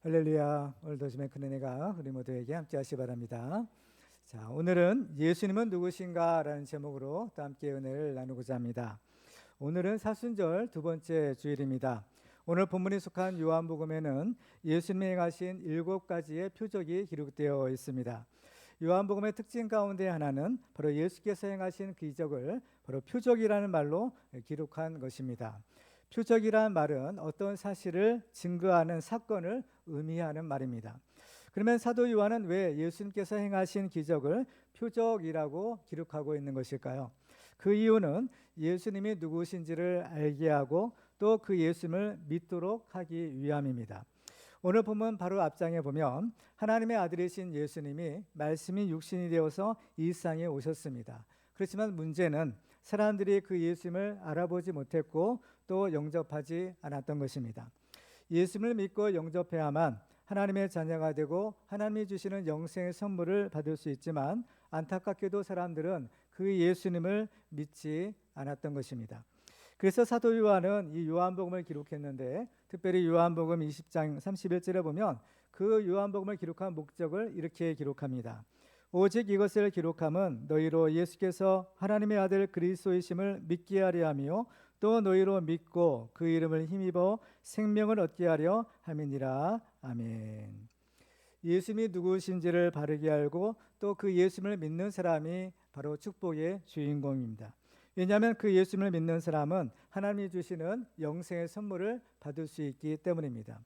할렐루야. 오늘도 주님의 큰 은혜가 우리 모두에게 함께 하시기 바랍니다. 자, 오늘은 예수님은 누구신가? 라는 제목으로 또 함께 은혜를 나누고자 합니다. 오늘은 사순절 두 번째 주일입니다. 오늘 본문이 속한 요한복음에는 예수님이 행하신 7가지의 표적이 기록되어 있습니다. 요한복음의 특징 가운데 하나는 바로 예수께서 행하신 그 기적을 바로 표적이라는 말로 기록한 것입니다. 표적이란 말은 어떤 사실을 증거하는 사건을 의미하는 말입니다. 그러면 사도 요한은 왜 예수님께서 행하신 기적을 표적이라고 기록하고 있는 것일까요? 그 이유는 예수님이 누구신지를 알게 하고 또 그 예수님을 믿도록 하기 위함입니다. 오늘 보면 바로 앞장에 보면 하나님의 아들이신 예수님이 말씀이 육신이 되어서 이 세상에 오셨습니다. 그렇지만 문제는 사람들이 그 예수님을 알아보지 못했고 또 영접하지 않았던 것입니다. 예수님을 믿고 영접해야만 하나님의 자녀가 되고 하나님이 주시는 영생의 선물을 받을 수 있지만 안타깝게도 사람들은 그 예수님을 믿지 않았던 것입니다. 그래서 사도 요한은 이 요한복음을 기록했는데 특별히 요한복음 20장 31절에 보면 그 요한복음을 기록한 목적을 이렇게 기록합니다. 오직 이것을 기록함은 너희로 예수께서 하나님의 아들 그리스도이심을 믿게 하려 하며 또 너희로 믿고 그 이름을 힘입어 생명을 얻게 하려 함이니라. 아멘. 예수님이 누구신지를 바르게 알고 또 그 예수님을 믿는 사람이 바로 축복의 주인공입니다. 왜냐하면 그 예수님을 믿는 사람은 하나님이 주시는 영생의 선물을 받을 수 있기 때문입니다.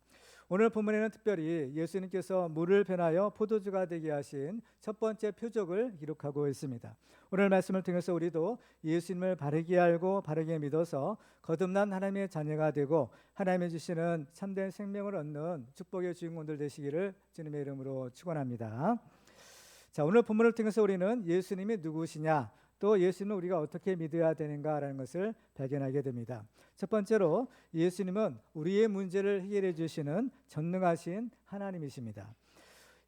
오늘 본문에는 특별히 예수님께서 물을 변하여 포도주가 되게 하신 첫 번째 표적을 기록하고 있습니다. 오늘 말씀을 통해서 우리도 예수님을 바르게 알고 바르게 믿어서 거듭난 하나님의 자녀가 되고 하나님이 주시는 참된 생명을 얻는 축복의 주인공들 되시기를 주님의 이름으로 축원합니다. 자, 오늘 본문을 통해서 우리는 예수님이 누구시냐 또 예수님을 우리가 어떻게 믿어야 되는가라는 것을 발견하게 됩니다. 첫 번째로 예수님은 우리의 문제를 해결해 주시는 전능하신 하나님이십니다.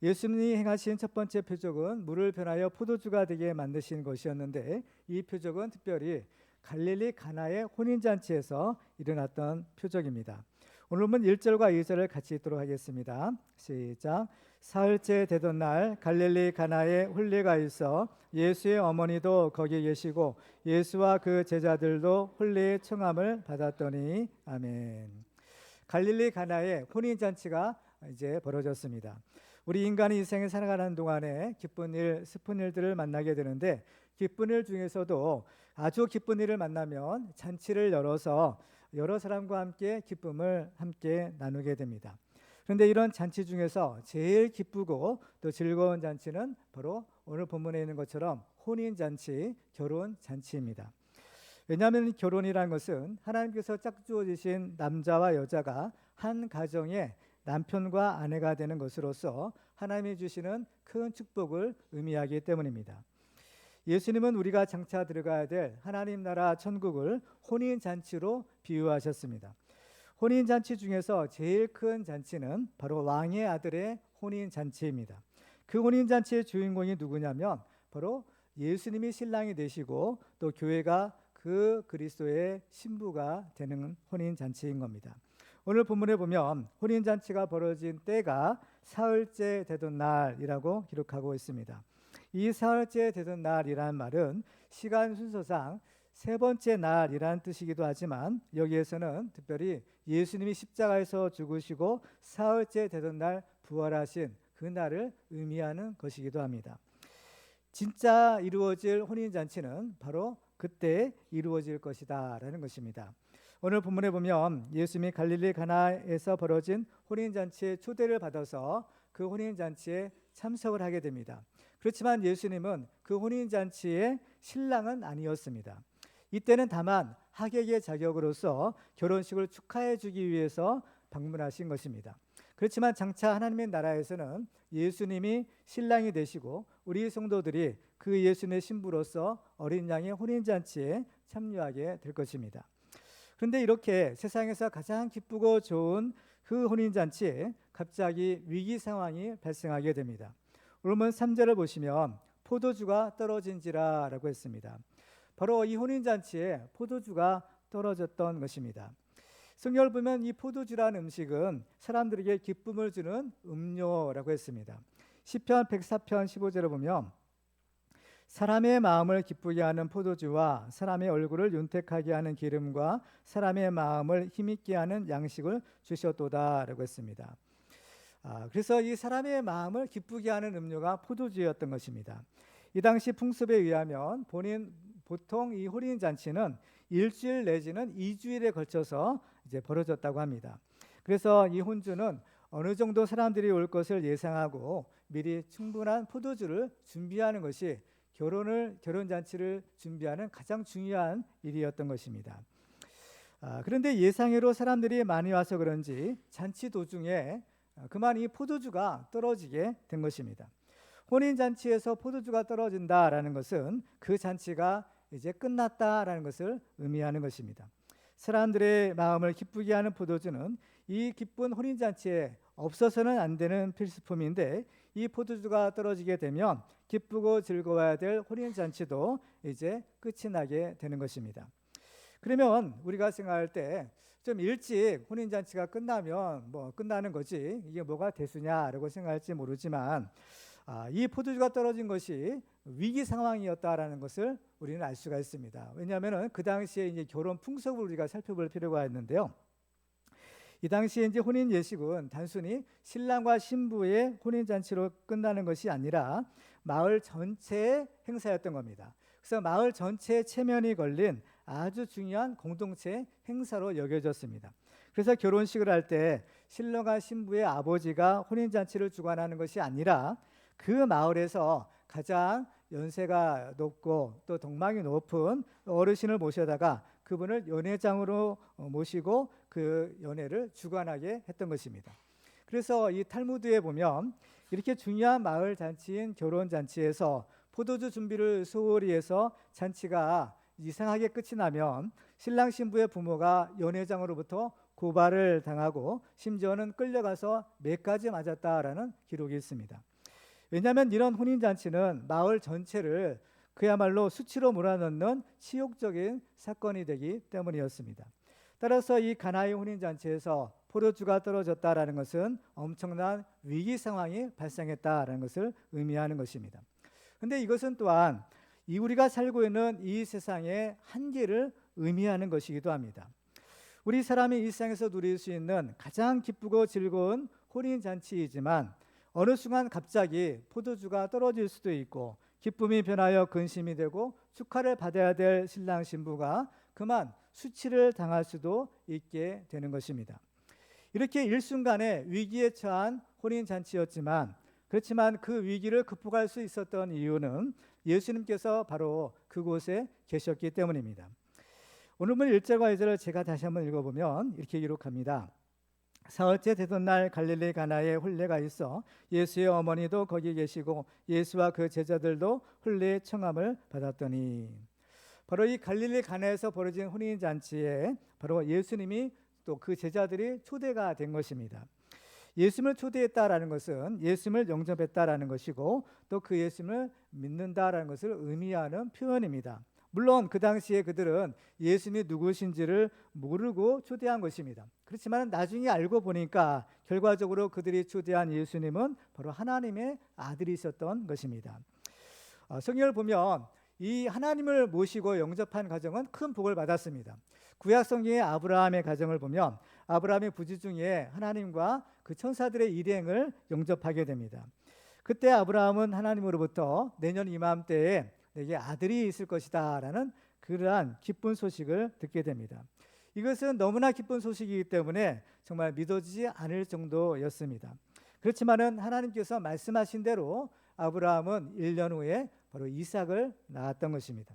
예수님이 행하신 첫 번째 표적은 물을 변하여 포도주가 되게 만드신 것이었는데 이 표적은 특별히 갈릴리 가나의 혼인잔치에서 일어났던 표적입니다. 오늘 본 1절과 2절을 같이 읽도록 하겠습니다. 시작. 사흘째 되던 날 갈릴리 가나에 혼례가 있어 예수의 어머니도 거기 계시고 예수와 그 제자들도 혼례의 청함을 받았더니 아멘. 갈릴리 가나에 혼인잔치가 이제 벌어졌습니다. 우리 인간이 이 생에 살아가는 동안에 기쁜 일, 슬픈 일들을 만나게 되는데 기쁜 일 중에서도 아주 기쁜 일을 만나면 잔치를 열어서 여러 사람과 함께 기쁨을 함께 나누게 됩니다. 그런데 이런 잔치 중에서 제일 기쁘고 또 즐거운 잔치는 바로 오늘 본문에 있는 것처럼 혼인잔치, 결혼잔치입니다. 왜냐하면 결혼이라는 것은 하나님께서 짝지어 주신 남자와 여자가 한 가정의 남편과 아내가 되는 것으로서 하나님이 주시는 큰 축복을 의미하기 때문입니다. 예수님은 우리가 장차 들어가야 될 하나님 나라 천국을 혼인잔치로 비유하셨습니다. 혼인잔치 중에서 제일 큰 잔치는 바로 왕의 아들의 혼인잔치입니다. 그 혼인잔치의 주인공이 누구냐면 바로 예수님이 신랑이 되시고 또 교회가 그 그리스도의 신부가 되는 혼인잔치인 겁니다. 오늘 본문에 보면 혼인잔치가 벌어진 때가 사흘째 되던 날이라고 기록하고 있습니다. 이 사흘째 되던 날이라는 말은 시간 순서상 세 번째 날이라는 뜻이기도 하지만 여기에서는 특별히 예수님이 십자가에서 죽으시고 사흘째 되던 날 부활하신 그 날을 의미하는 것이기도 합니다. 진짜 이루어질 혼인잔치는 바로 그때 이루어질 것이다 라는 것입니다. 오늘 본문에 보면 예수님이 갈릴리 가나에서 벌어진 혼인잔치에 초대를 받아서 그 혼인잔치에 참석을 하게 됩니다. 그렇지만 예수님은 그 혼인잔치의 신랑은 아니었습니다. 이때는 다만 하객의 자격으로서 결혼식을 축하해 주기 위해서 방문하신 것입니다. 그렇지만 장차 하나님의 나라에서는 예수님이 신랑이 되시고 우리 성도들이 그 예수님의 신부로서 어린 양의 혼인잔치에 참여하게 될 것입니다. 그런데 이렇게 세상에서 가장 기쁘고 좋은 그 혼인잔치에 갑자기 위기 상황이 발생하게 됩니다. 오늘 3절을 보시면 포도주가 떨어진지라 라고 했습니다. 바로 이 혼인잔치에 포도주가 떨어졌던 것입니다. 성경을 보면 이 포도주라는 음식은 사람들에게 기쁨을 주는 음료라고 했습니다. 시편 104편 15절을 보면 사람의 마음을 기쁘게 하는 포도주와 사람의 얼굴을 윤택하게 하는 기름과 사람의 마음을 힘있게 하는 양식을 주셨도다라고 했습니다. 그래서 이 사람의 마음을 기쁘게 하는 음료가 포도주였던 것입니다. 이 당시 풍습에 의하면 보통 이 혼인 잔치는 일주일 내지는 2주일에 걸쳐서 이제 벌어졌다고 합니다. 그래서 이 혼주는 어느 정도 사람들이 올 것을 예상하고 미리 충분한 포도주를 준비하는 것이 결혼 잔치를 준비하는 가장 중요한 일이었던 것입니다. 그런데 예상외로 사람들이 많이 와서 그런지 잔치 도중에 그만 이 포도주가 떨어지게 된 것입니다. 혼인 잔치에서 포도주가 떨어진다라는 것은 그 잔치가 이제 끝났다라는 것을 의미하는 것입니다. 사람들의 마음을 기쁘게 하는 포도주는 이 기쁜 혼인 잔치에 없어서는 안 되는 필수품인데 이 포도주가 떨어지게 되면 기쁘고 즐거워야 될 혼인 잔치도 이제 끝이 나게 되는 것입니다. 그러면 우리가 생각할 때 좀 일찍 혼인 잔치가 끝나면 끝나는 거지 이게 뭐가 대수냐라고 생각할지 모르지만 이 포도주가 떨어진 것이 위기 상황이었다라는 것을 우리는 알 수가 있습니다. 왜냐하면 그 당시에 이제 결혼 풍속을 우리가 살펴볼 필요가 있는데요. 이 당시에 이제 혼인 예식은 단순히 신랑과 신부의 혼인 잔치로 끝나는 것이 아니라 마을 전체의 행사였던 겁니다. 그래서 마을 전체의 체면이 걸린 아주 중요한 공동체 행사로 여겨졌습니다. 그래서 결혼식을 할 때 신랑과 신부의 아버지가 혼인 잔치를 주관하는 것이 아니라 그 마을에서 가장 연세가 높고 또 덕망이 높은 어르신을 모셔다가 그분을 연회장으로 모시고 그 연회를 주관하게 했던 것입니다. 그래서 이 탈무드에 보면 이렇게 중요한 마을 잔치인 결혼 잔치에서 포도주 준비를 소홀히 해서 잔치가 이상하게 끝이 나면 신랑 신부의 부모가 연회장으로부터 고발을 당하고 심지어는 끌려가서 매까지 맞았다라는 기록이 있습니다. 왜냐하면 이런 혼인잔치는 마을 전체를 그야말로 수치로 몰아넣는 치욕적인 사건이 되기 때문이었습니다. 따라서 이 가나의 혼인잔치에서 포도주가 떨어졌다라는 것은 엄청난 위기 상황이 발생했다라는 것을 의미하는 것입니다. 그런데 이것은 또한 우리가 살고 있는 이 세상의 한계를 의미하는 것이기도 합니다. 우리 사람이 일상에서 누릴 수 있는 가장 기쁘고 즐거운 혼인잔치이지만 어느 순간 갑자기 포도주가 떨어질 수도 있고 기쁨이 변하여 근심이 되고 축하를 받아야 될 신랑 신부가 그만 수치를 당할 수도 있게 되는 것입니다. 이렇게 일순간에 위기에 처한 혼인잔치였지만 그렇지만 그 위기를 극복할 수 있었던 이유는 예수님께서 바로 그곳에 계셨기 때문입니다. 오늘 본 1절과 2절을 제가 다시 한번 읽어보면 이렇게 기록합니다. 사흘째 되던 날 갈릴리 가나에 혼례가 있어 예수의 어머니도 거기 계시고 예수와 그 제자들도 혼례 청함을 받았더니 바로 이 갈릴리 가나에서 벌어진 혼인잔치에 바로 예수님이 또 그 제자들이 초대가 된 것입니다. 예수님을 초대했다라는 것은 예수님을 영접했다라는 것이고 또 그 예수님을 믿는다라는 것을 의미하는 표현입니다. 물론 그 당시에 그들은 예수님이 누구신지를 모르고 초대한 것입니다. 그렇지만 나중에 알고 보니까 결과적으로 그들이 초대한 예수님은 바로 하나님의 아들이셨던 것입니다. 성경을 보면 이 하나님을 모시고 영접한 가정은 큰 복을 받았습니다. 구약 성경의 아브라함의 가정을 보면 아브라함의 부지 중에 하나님과 그 천사들의 일행을 영접하게 됩니다. 그때 아브라함은 하나님으로부터 내년 이맘때에 내게 아들이 있을 것이다 라는 그러한 기쁜 소식을 듣게 됩니다. 이것은 너무나 기쁜 소식이기 때문에 정말 믿어지지 않을 정도였습니다. 그렇지만은 하나님께서 말씀하신 대로 아브라함은 1년 후에 바로 이삭을 낳았던 것입니다.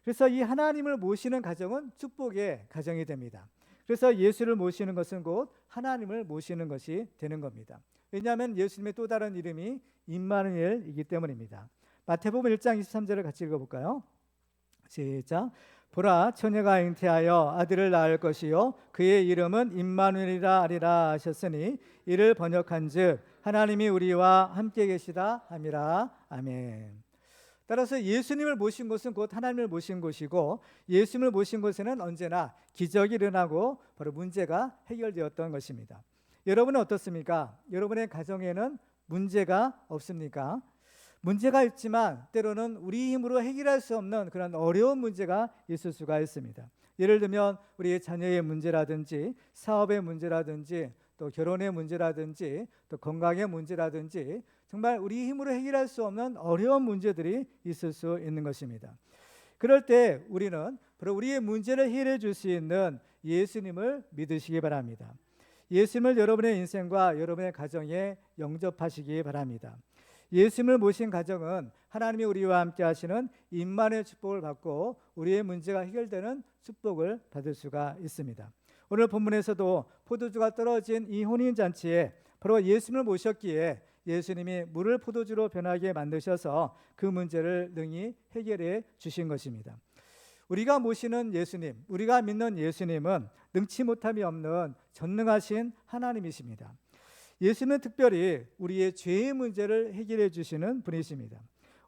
그래서 이 하나님을 모시는 가정은 축복의 가정이 됩니다. 그래서 예수를 모시는 것은 곧 하나님을 모시는 것이 되는 겁니다. 왜냐하면 예수님의 또 다른 이름이 임마누엘이기 때문입니다. 마태복음 1장 23절을 같이 읽어볼까요? 시작. 보라, 처녀가 잉태하여 아들을 낳을 것이요 그의 이름은 임마누엘이라 하리라 하셨으니 이를 번역한즉 하나님이 우리와 함께 계시다 함이라. 아멘. 따라서 예수님을 모신 곳은 곧 하나님을 모신 곳이고, 예수님을 모신 곳에는 언제나 기적이 일어나고 바로 문제가 해결되었던 것입니다. 여러분은 어떻습니까? 여러분의 가정에는 문제가 없습니까? 문제가 있지만 때로는 우리 힘으로 해결할 수 없는 그런 어려운 문제가 있을 수가 있습니다. 예를 들면 우리의 자녀의 문제라든지 사업의 문제라든지 또 결혼의 문제라든지 또 건강의 문제라든지 정말 우리 힘으로 해결할 수 없는 어려운 문제들이 있을 수 있는 것입니다. 그럴 때 우리는 바로 우리의 문제를 해결해 줄 수 있는 예수님을 믿으시기 바랍니다. 예수님을 여러분의 인생과 여러분의 가정에 영접하시기 바랍니다. 예수님을 모신 가정은 하나님이 우리와 함께 하시는 임만의 축복을 받고 우리의 문제가 해결되는 축복을 받을 수가 있습니다. 오늘 본문에서도 포도주가 떨어진 이 혼인잔치에 바로 예수님을 모셨기에 예수님이 물을 포도주로 변하게 만드셔서 그 문제를 능히 해결해 주신 것입니다. 우리가 모시는 예수님, 우리가 믿는 예수님은 능치 못함이 없는 전능하신 하나님이십니다. 예수님은 특별히 우리의 죄의 문제를 해결해 주시는 분이십니다.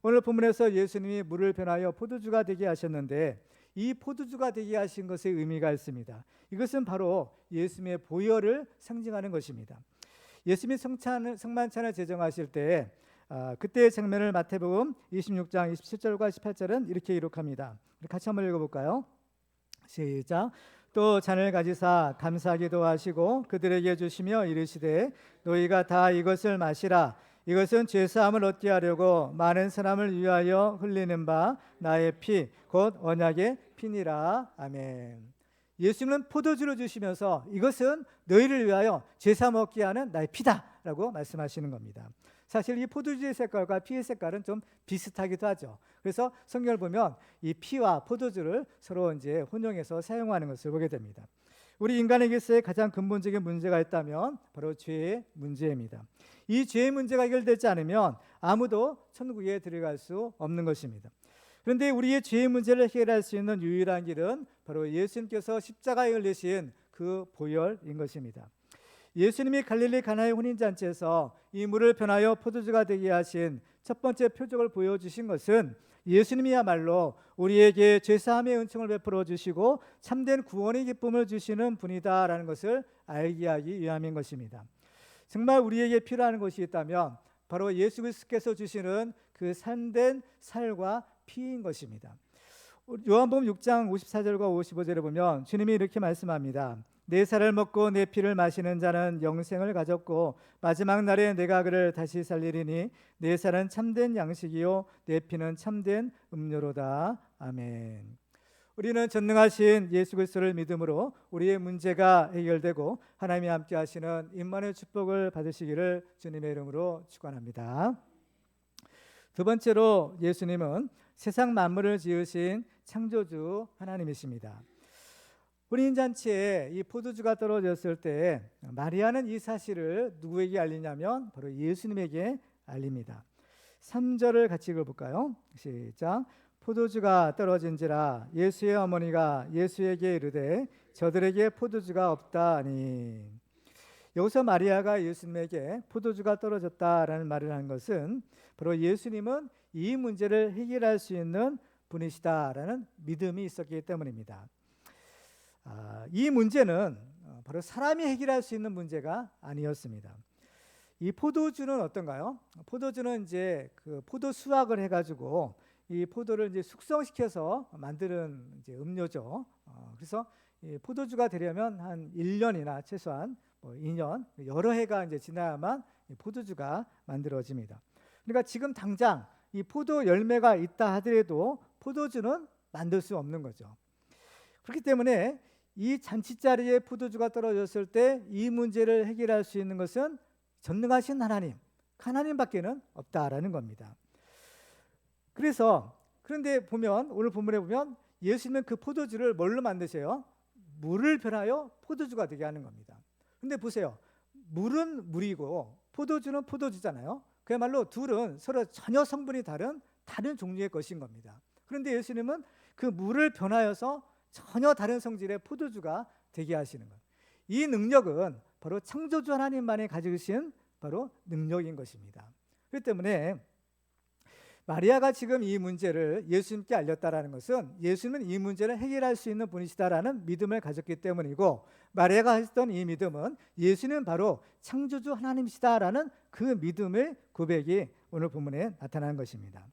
오늘 본문에서 예수님이 물을 변하여 포도주가 되게 하셨는데 이 포도주가 되게 하신 것의 의미가 있습니다. 이것은 바로 예수님의 보혈을 상징하는 것입니다. 예수님이 성만찬을 제정하실 때 그때의 장면을 마태복음 26장 27절과 18절은 이렇게 기록합니다. 같이 한번 읽어볼까요? 시작. 또 잔을 가지사 감사기도 하시고 그들에게 주시며 이르시되 너희가 다 이것을 마시라. 이것은 죄사함을 얻게 하려고 많은 사람을 위하여 흘리는 바 나의 피 곧 언약의 피니라. 아멘. 예수님은 포도주를 주시면서 이것은 너희를 위하여 죄사함 얻게 하는 나의 피다라고 말씀하시는 겁니다. 사실 이 포도주의 색깔과 피의 색깔은 좀 비슷하기도 하죠. 그래서 성경을 보면 이 피와 포도주를 서로 이제 혼용해서 사용하는 것을 보게 됩니다. 우리 인간에게서의 가장 근본적인 문제가 있다면 바로 죄의 문제입니다. 이 죄의 문제가 해결되지 않으면 아무도 천국에 들어갈 수 없는 것입니다. 그런데 우리의 죄의 문제를 해결할 수 있는 유일한 길은 바로 예수님께서 십자가에 흘리신 그 보혈인 것입니다. 예수님이 갈릴리 가나의 혼인잔치에서 이 물을 변하여 포도주가 되게 하신 첫 번째 표적을 보여주신 것은 예수님이야말로 우리에게 죄사함의 은총을 베풀어 주시고 참된 구원의 기쁨을 주시는 분이다라는 것을 알게 하기 위함인 것입니다. 정말 우리에게 필요한 것이 있다면 바로 예수 그리스도께서 주시는 그 참된 살과 피인 것입니다. 요한복음 6장 54절과 55절에 보면 주님이 이렇게 말씀합니다. 내 살을 먹고 내 피를 마시는 자는 영생을 가졌고 마지막 날에 내가 그를 다시 살리리니 내 살은 참된 양식이요 내 피는 참된 음료로다. 아멘. 우리는 전능하신 예수 그리스도를 믿음으로 우리의 문제가 해결되고 하나님이 함께 하시는 임만의 축복을 받으시기를 주님의 이름으로 축원합니다. 두 번째로 예수님은 세상 만물을 지으신 창조주 하나님이십니다. 혼인잔치에 이 포도주가 떨어졌을 때 마리아는 이 사실을 누구에게 알리냐면 바로 예수님에게 알립니다. 3절을 같이 읽어볼까요? 시작. 포도주가 떨어진지라 예수의 어머니가 예수에게 이르되 저들에게 포도주가 없다니. 여기서 마리아가 예수님에게 포도주가 떨어졌다라는 말을 한 것은 바로 예수님은 이 문제를 해결할 수 있는 분이시다라는 믿음이 있었기 때문입니다. 이 문제는 바로 사람이 해결할 수 있는 문제가 아니었습니다. 이 포도주는 어떤가요? 포도주는 이제 그 포도 수확을 해가지고 이 포도를 이제 숙성시켜서 만드는 이제 음료죠. 그래서 이 포도주가 되려면 한 1년이나 최소한 2년 여러 해가 이제 지나야만 이 포도주가 만들어집니다. 그러니까 지금 당장 이 포도 열매가 있다 하더라도 포도주는 만들 수 없는 거죠. 그렇기 때문에 이 잔치자리에 포도주가 떨어졌을 때 이 문제를 해결할 수 있는 것은 전능하신 하나님밖에는 없다라는 겁니다. 그런데 보면 오늘 본문에 보면 예수님은 그 포도주를 뭘로 만드세요? 물을 변하여 포도주가 되게 하는 겁니다. 그런데 보세요. 물은 물이고 포도주는 포도주잖아요. 그야말로 둘은 서로 전혀 성분이 다른 종류의 것인 겁니다. 그런데 예수님은 그 물을 변하여서 전혀 다른 성질의 포도주가 되게 하시는 것. 이 능력은 바로 창조주 하나님만이 가지신 바로 능력인 것입니다. 그렇기 때문에 마리아가 지금 이 문제를 예수님께 알렸다라는 것은 예수님은 이 문제를 해결할 수 있는 분이시다라는 믿음을 가졌기 때문이고, 마리아가 했던 이 믿음은 예수님은 바로 창조주 하나님이시다라는 그 믿음의 고백이 오늘 본문에 나타나는 것입니다.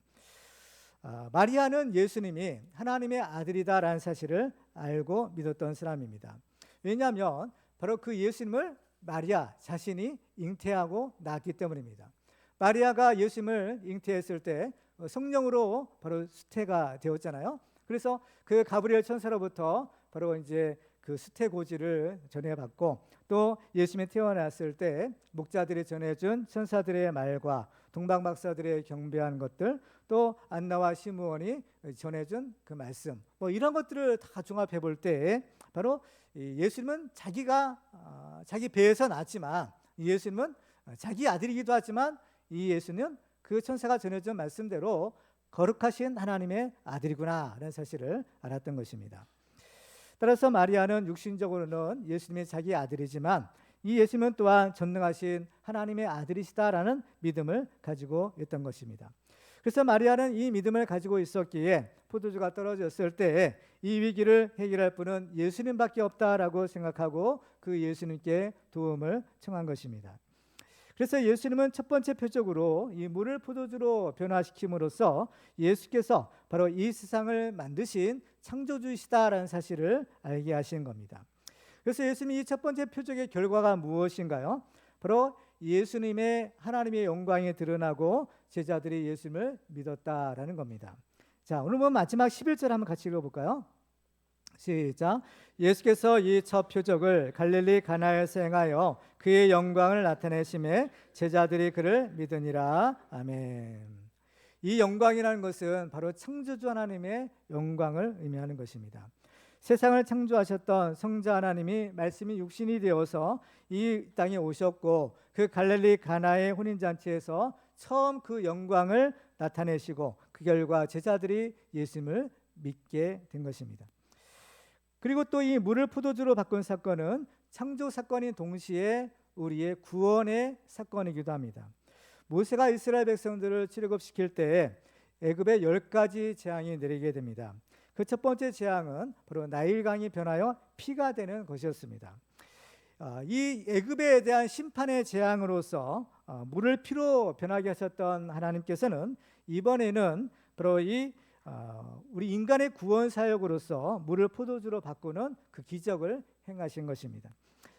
마리아는 예수님이 하나님의 아들이다라는 사실을 알고 믿었던 사람입니다. 왜냐하면 바로 그 예수님을 마리아 자신이 잉태하고 낳았기 때문입니다. 마리아가 예수님을 잉태했을 때 성령으로 바로 수태가 되었잖아요. 그래서 그 가브리엘 천사로부터 바로 이제 그 수태 고지를 전해받고, 또 예수님이 태어났을 때 목자들이 전해준 천사들의 말과 동방박사들의 경배한 것들, 또 안나와 시므온이 전해준 그 말씀, 뭐 이런 것들을 다 종합해 볼 때 바로 예수님은 자기가 자기 배에서 낳았지만, 예수님은 자기 아들이기도 하지만 이 예수는 그 천사가 전해준 말씀대로 거룩하신 하나님의 아들이구나라는 사실을 알았던 것입니다. 따라서 마리아는 육신적으로는 예수님이 자기 아들이지만 이 예수님은 또한 전능하신 하나님의 아들이시다라는 믿음을 가지고 있던 것입니다. 그래서 마리아는 이 믿음을 가지고 있었기에 포도주가 떨어졌을 때 이 위기를 해결할 분은 예수님밖에 없다라고 생각하고 그 예수님께 도움을 청한 것입니다. 그래서 예수님은 첫 번째 표적으로 이 물을 포도주로 변화시킴으로써 예수께서 바로 이 세상을 만드신 창조주이시다라는 사실을 알게 하신 겁니다. 그래서 예수님이 이 첫 번째 표적의 결과가 무엇인가요? 바로 예수님의 하나님의 영광이 드러나고 제자들이 예수님을 믿었다라는 겁니다. 자, 오늘 보면 마지막 11절 한번 같이 읽어볼까요? 시작. 예수께서 이 첫 표적을 갈릴리 가나에서 행하여 그의 영광을 나타내심에 제자들이 그를 믿으니라. 아멘. 이 영광이라는 것은 바로 창조주 하나님의 영광을 의미하는 것입니다. 세상을 창조하셨던 성자 하나님이 말씀이 육신이 되어서 이 땅에 오셨고, 그 갈릴리 가나의 혼인잔치에서 처음 그 영광을 나타내시고, 그 결과 제자들이 예수님을 믿게 된 것입니다. 그리고 또 이 물을 포도주로 바꾼 사건은 창조 사건인 동시에 우리의 구원의 사건이기도 합니다. 모세가 이스라엘 백성들을 출애굽시킬 때 애굽에 10가지 재앙이 내리게 됩니다. 그 첫 번째 재앙은 바로 나일강이 변하여 피가 되는 것이었습니다. 이 애굽에 대한 심판의 재앙으로서 물을 피로 변하게 하셨던 하나님께서는 이번에는 바로 우리 인간의 구원 사역으로서 물을 포도주로 바꾸는 그 기적을 행하신 것입니다.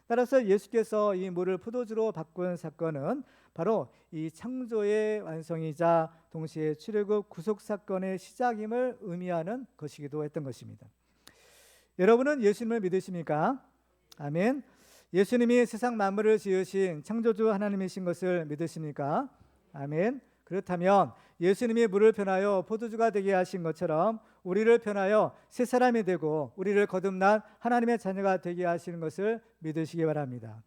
따라서 예수께서 이 물을 포도주로 바꾼 사건은 바로 이 창조의 완성이자 동시에 출애굽 구속 사건의 시작임을 의미하는 것이기도 했던 것입니다. 여러분은 예수님을 믿으십니까? 아멘. 예수님이 세상 만물을 지으신 창조주 하나님이신 것을 믿으십니까? 아멘. 그렇다면 예수님이 물을 변하여 포도주가 되게 하신 것처럼 우리를 변하여 새 사람이 되고 우리를 거듭난 하나님의 자녀가 되게 하시는 것을 믿으시기 바랍니다.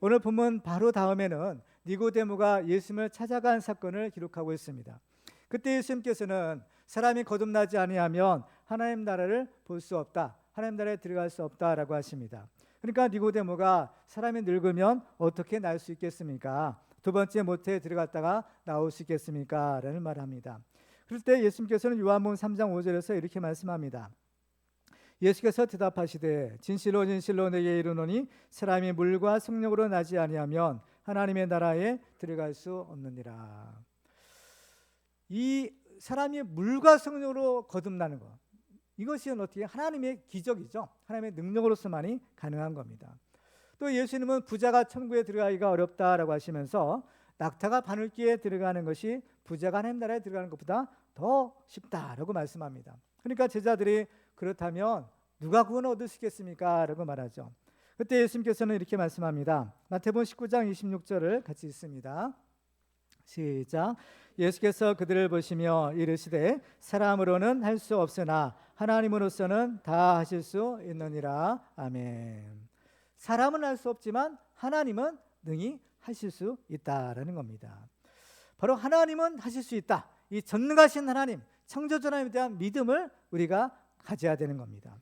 오늘 본문 바로 다음에는 니고데모가 예수님을 찾아간 사건을 기록하고 있습니다. 그때 예수님께서는 사람이 거듭나지 아니하면 하나님 나라를 볼 수 없다, 하나님 나라에 들어갈 수 없다라고 하십니다. 그러니까 니고데모가 사람이 늙으면 어떻게 날 수 있겠습니까? 두 번째 모태에 들어갔다가 나올 수 있겠습니까? 라는 말을 합니다. 그럴 때 예수님께서는 요한복음 3장 5절에서 이렇게 말씀합니다. 예수께서 대답하시되 진실로 진실로 내게 이르노니 사람이 물과 성령으로 나지 아니하면 하나님의 나라에 들어갈 수 없느니라. 이 사람이 물과 성령으로 거듭나는 것, 이것이 어떻게 하나님의 기적이죠. 하나님의 능력으로서만이 가능한 겁니다. 또 예수님은 부자가 천국에 들어가기가 어렵다라고 하시면서 낙타가 바늘귀에 들어가는 것이 부자가 하나님 나라에 들어가는 것보다 더 쉽다라고 말씀합니다. 그러니까 제자들이 그렇다면 누가 구원을 얻을 수 있겠습니까? 라고 말하죠. 그때 예수님께서는 이렇게 말씀합니다. 마태복음 19장 26절을 같이 읽습니다. 시작. 예수께서 그들을 보시며 이르시되 사람으로는 할 수 없으나 하나님으로서는 다 하실 수 있느니라. 아멘. 사람은 할 수 없지만 하나님은 능히 하실 수 있다라는 겁니다. 바로 하나님은 하실 수 있다. 이 전능하신 하나님, 창조주 하나님에 대한 믿음을 우리가 가져야 되는 겁니다.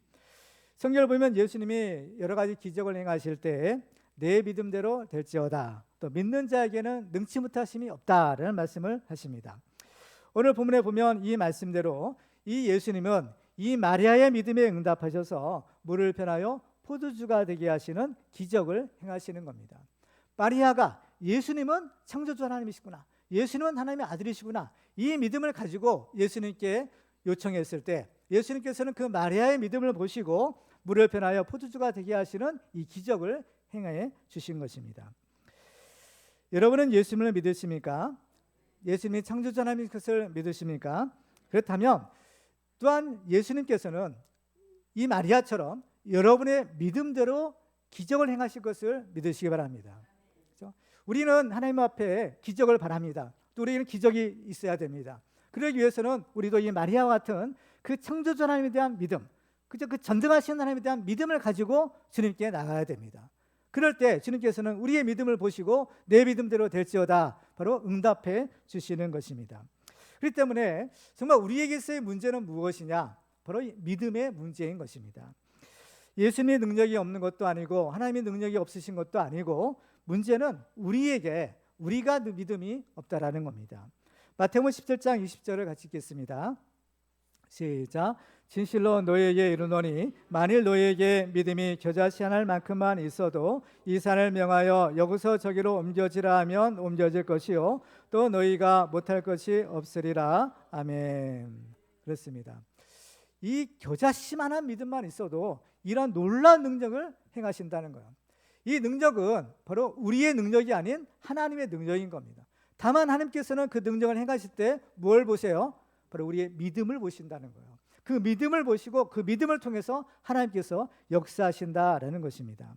성경을 보면 예수님이 여러 가지 기적을 행하실 때 내 믿음대로 될지어다, 또 믿는 자에게는 능치 못하심이 없다라는 말씀을 하십니다. 오늘 본문에 보면 이 말씀대로 이 예수님은 이 마리아의 믿음에 응답하셔서 물을 변하여 포도주가 되게 하시는 기적을 행하시는 겁니다. 마리아가 예수님은 창조주 하나님이시구나, 예수님은 하나님의 아들이시구나, 이 믿음을 가지고 예수님께 요청했을 때 예수님께서는 그 마리아의 믿음을 보시고 물을 변하여 포도주가 되게 하시는 이 기적을 행해 주신 것입니다. 여러분은 예수님을 믿으십니까? 예수님이 창조주 하나님인 것을 믿으십니까? 그렇다면 또한 예수님께서는 이 마리아처럼 여러분의 믿음대로 기적을 행하실 것을 믿으시기 바랍니다. 그렇죠? 우리는 하나님 앞에 기적을 바랍니다. 또 우리는 기적이 있어야 됩니다. 그러기 위해서는 우리도 이 마리아와 같은 그 창조주 하나님에 대한 믿음, 그저 그 전능하신 하나님에 대한 믿음을 가지고 주님께 나가야 됩니다. 그럴 때 주님께서는 우리의 믿음을 보시고 내 믿음대로 될지어다 바로 응답해 주시는 것입니다. 그렇기 때문에 정말 우리에게서의 문제는 무엇이냐? 바로 믿음의 문제인 것입니다. 예수님의 능력이 없는 것도 아니고 하나님의 능력이 없으신 것도 아니고 문제는 우리가 믿음이 없다라는 겁니다. 마태복음 17장 20절을 같이 읽겠습니다. 시작. 진실로 너희에게 이르노니 만일 너희에게 믿음이 겨자씨 하나일 만큼만 있어도 이 산을 명하여 여기서 저기로 옮겨지라 하면 옮겨질 것이요 또 너희가 못할 것이 없으리라. 아멘. 그렇습니다. 이 겨자씨만한 믿음만 있어도 이런 놀라운 능력을 행하신다는 거예요. 이 능력은 바로 우리의 능력이 아닌 하나님의 능력인 겁니다. 다만 하나님께서는 그 능력을 행하실 때 뭘 보세요? 바로 우리의 믿음을 보신다는 거예요. 그 믿음을 보시고 그 믿음을 통해서 하나님께서 역사하신다라는 것입니다.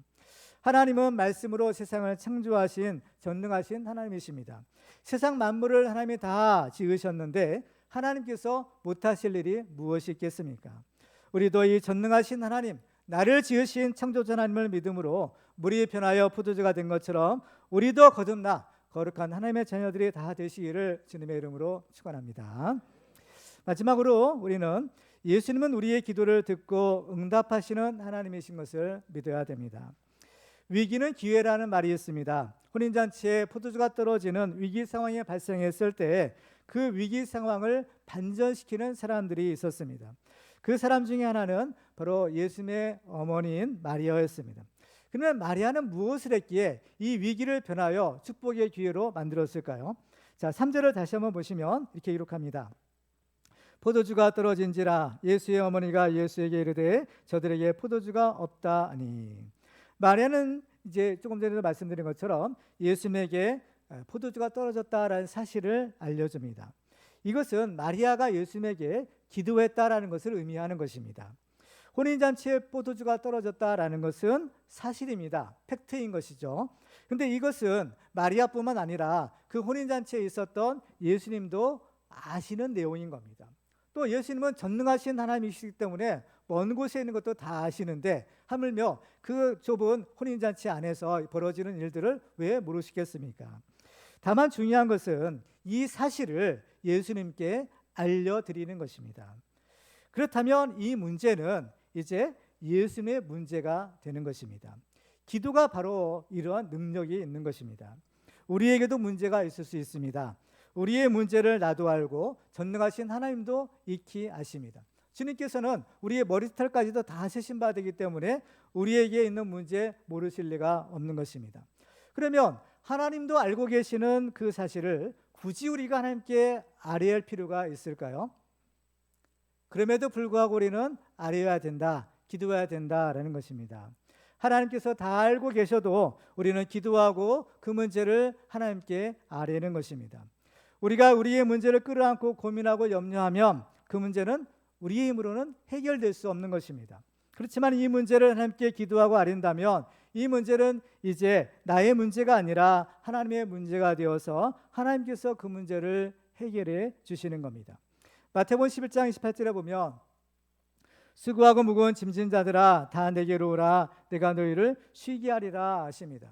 하나님은 말씀으로 세상을 창조하신 전능하신 하나님이십니다. 세상 만물을 하나님이 다 지으셨는데 하나님께서 못하실 일이 무엇이 있겠습니까? 우리도 이 전능하신 하나님, 나를 지으신 창조주 하나님을 믿음으로 물이 변하여 포도주가 된 것처럼 우리도 거듭나 거룩한 하나님의 자녀들이 다 되시기를 주님의 이름으로 축원합니다. 마지막으로 우리는 예수님은 우리의 기도를 듣고 응답하시는 하나님이신 것을 믿어야 됩니다. 위기는 기회라는 말이 있습니다. 혼인잔치에 포도주가 떨어지는 위기 상황이 발생했을 때 그 위기 상황을 반전시키는 사람들이 있었습니다. 그 사람 중에 하나는 바로 예수님의 어머니인 마리아였습니다. 그러면 마리아는 무엇을 했기에 이 위기를 변하여 축복의 기회로 만들었을까요? 자, 3절을 다시 한번 보시면 이렇게 기록합니다. 포도주가 떨어진지라 예수의 어머니가 예수에게 이르되 저들에게 포도주가 없다 하니. 마리아는 이제 조금 전에도 말씀드린 것처럼 예수님에게 포도주가 떨어졌다라는 사실을 알려줍니다. 이것은 마리아가 예수님에게 기도했다라는 것을 의미하는 것입니다. 혼인잔치에 포도주가 떨어졌다라는 것은 사실입니다. 팩트인 것이죠. 그런데 이것은 마리아뿐만 아니라 그 혼인잔치에 있었던 예수님도 아시는 내용인 겁니다. 또 예수님은 전능하신 하나님이시기 때문에 먼 곳에 있는 것도 다 아시는데 하물며 그 좁은 혼인잔치 안에서 벌어지는 일들을 왜 모르시겠습니까? 다만 중요한 것은 이 사실을 예수님께 알려드리는 것입니다. 그렇다면 이 문제는 이제 예수님의 문제가 되는 것입니다. 기도가 바로 이러한 능력이 있는 것입니다. 우리에게도 문제가 있을 수 있습니다. 우리의 문제를 나도 알고 전능하신 하나님도 익히 아십니다. 주님께서는 우리의 머리털까지도 다 세신 바 되기 때문에 우리에게 있는 문제 모르실 리가 없는 것입니다. 그러면 하나님도 알고 계시는 그 사실을 굳이 우리가 하나님께 아뢰야 할 필요가 있을까요? 그럼에도 불구하고 우리는 아뢰어야 된다, 기도해야 된다라는 것입니다. 하나님께서 다 알고 계셔도 우리는 기도하고 그 문제를 하나님께 아뢰는 것입니다. 우리가 우리의 문제를 끌어안고 고민하고 염려하면 그 문제는 우리의 힘으로는 해결될 수 없는 것입니다. 그렇지만 이 문제를 하나님께 기도하고 아뢰다면 이 문제는 이제 나의 문제가 아니라 하나님의 문제가 되어서 하나님께서 그 문제를 해결해 주시는 겁니다. 마태복음 11장 28절에 보면 수고하고 무거운 짐진 자들아 다 내게로 오라 내가 너희를 쉬게 하리라 하십니다.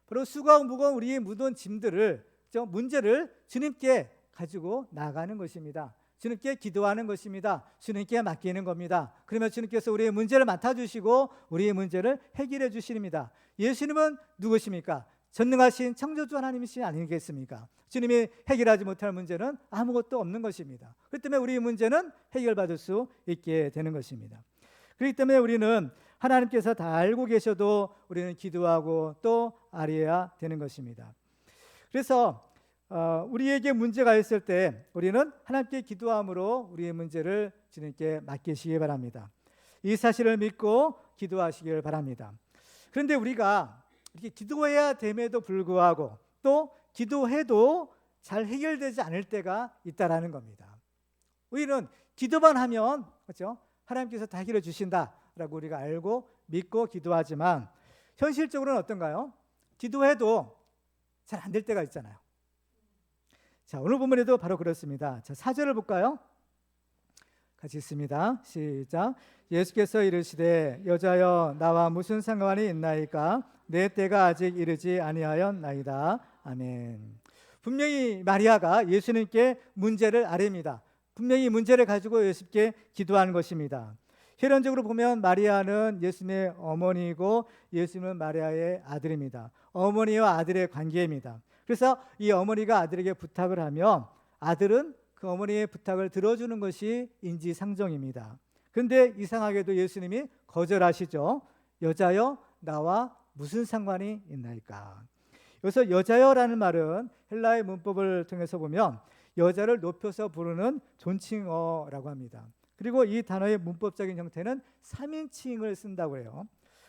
바로 수고하고 무거운 우리의 묻은 짐들을 문제를 주님께 가지고 나가는 것입니다. 주님께 기도하는 것입니다. 주님께 맡기는 겁니다. 그러면 주님께서 우리의 문제를 맡아주시고 우리의 문제를 해결해 주십니다. 예수님은 누구십니까? 전능하신 창조주 하나님이시 아니겠습니까? 주님이 해결하지 못할 문제는 아무것도 없는 것입니다. 그렇기 때문에 우리 문제는 해결받을 수 있게 되는 것입니다. 그렇기 때문에 우리는 하나님께서 다 알고 계셔도 우리는 기도하고 또 아뢰어야 되는 것입니다. 그래서 우리에게 문제가 있을 때 우리는 하나님께 기도함으로 우리의 문제를 주님께 맡기시기 바랍니다. 이 사실을 믿고 기도하시길 바랍니다. 그런데 우리가 이렇게 기도해야 됨에도 불구하고 또 기도해도 잘 해결되지 않을 때가 있다라는 겁니다. 우리는 기도만 하면 그렇죠? 하나님께서 다 해결해 주신다라고 우리가 알고 믿고 기도하지만 현실적으로는 어떤가요? 기도해도 잘 안 될 때가 있잖아요. 자, 오늘 본문에도 바로 그렇습니다. 자, 4절을 볼까요? 같이 읽습니다. 시작. 예수께서 이르시되 여자여 나와 무슨 상관이 있나이까? 내 때가 아직 이르지 아니하였나이다. 아멘. 분명히 마리아가 예수님께 문제를 아뢰입니다. 분명히 문제를 가지고 예수님께 기도하는 것입니다. 혈연적으로 보면 마리아는 예수님의 어머니이고 예수님은 마리아의 아들입니다. 어머니와 아들의 관계입니다. 그래서 이 어머니가 아들에게 부탁을 하면 아들은 그 어머니의 부탁을 들어주는 것이 인지상정입니다. 그런데 이상하게도 예수님이 거절하시죠. 여자여 나와 무슨 상관이 있나이까? 여기서 여자여라는 말은 헬라의 문법을 통해서 보면 여자를 높여서 부르는 존칭어라고 합니다. 그리고 이 단어의 문법적인 형태는 3인칭을 쓴다고 해요.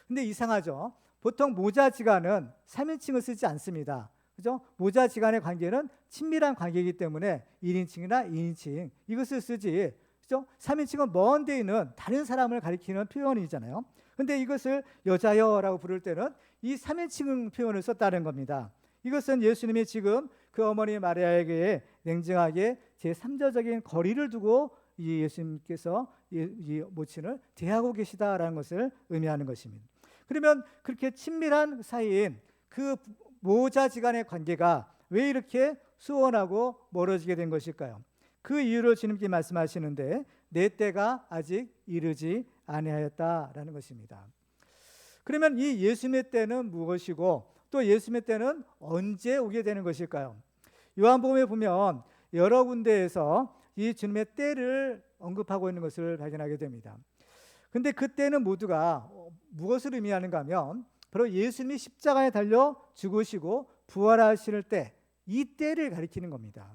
근데 이상하죠. 보통 모자지간은 3인칭을 쓰지 않습니다. 그죠? 모자지간의 관계는 친밀한 관계이기 때문에 1인칭이나 2인칭 이것을 쓰지. 그죠? 3인칭은 먼 데 있는 다른 사람을 가리키는 표현이잖아요. 근데 이것을 여자여라고 부를 때는 이 3인칭 표현을 썼다는 겁니다. 이것은 예수님이 지금 그 어머니 마리아에게 냉정하게 제3자적인 거리를 두고 이 예수님께서 이 모친을 대하고 계시다라는 것을 의미하는 것입니다. 그러면 그렇게 친밀한 사이인 그 모자지간의 관계가 왜 이렇게 소원하고 멀어지게 된 것일까요? 그 이유를 주님께 말씀하시는데 내 때가 아직 이르지 아니하였다라는 것입니다. 그러면 이 예수님의 때는 무엇이고 또 예수님의 때는 언제 오게 되는 것일까요? 요한복음에 보면 여러 군데에서 이 주님의 때를 언급하고 있는 것을 발견하게 됩니다. 근데 그 때는 모두가 무엇을 의미하는가 하면 바로 예수님이 십자가에 달려 죽으시고 부활하실 때, 이 때를 가리키는 겁니다.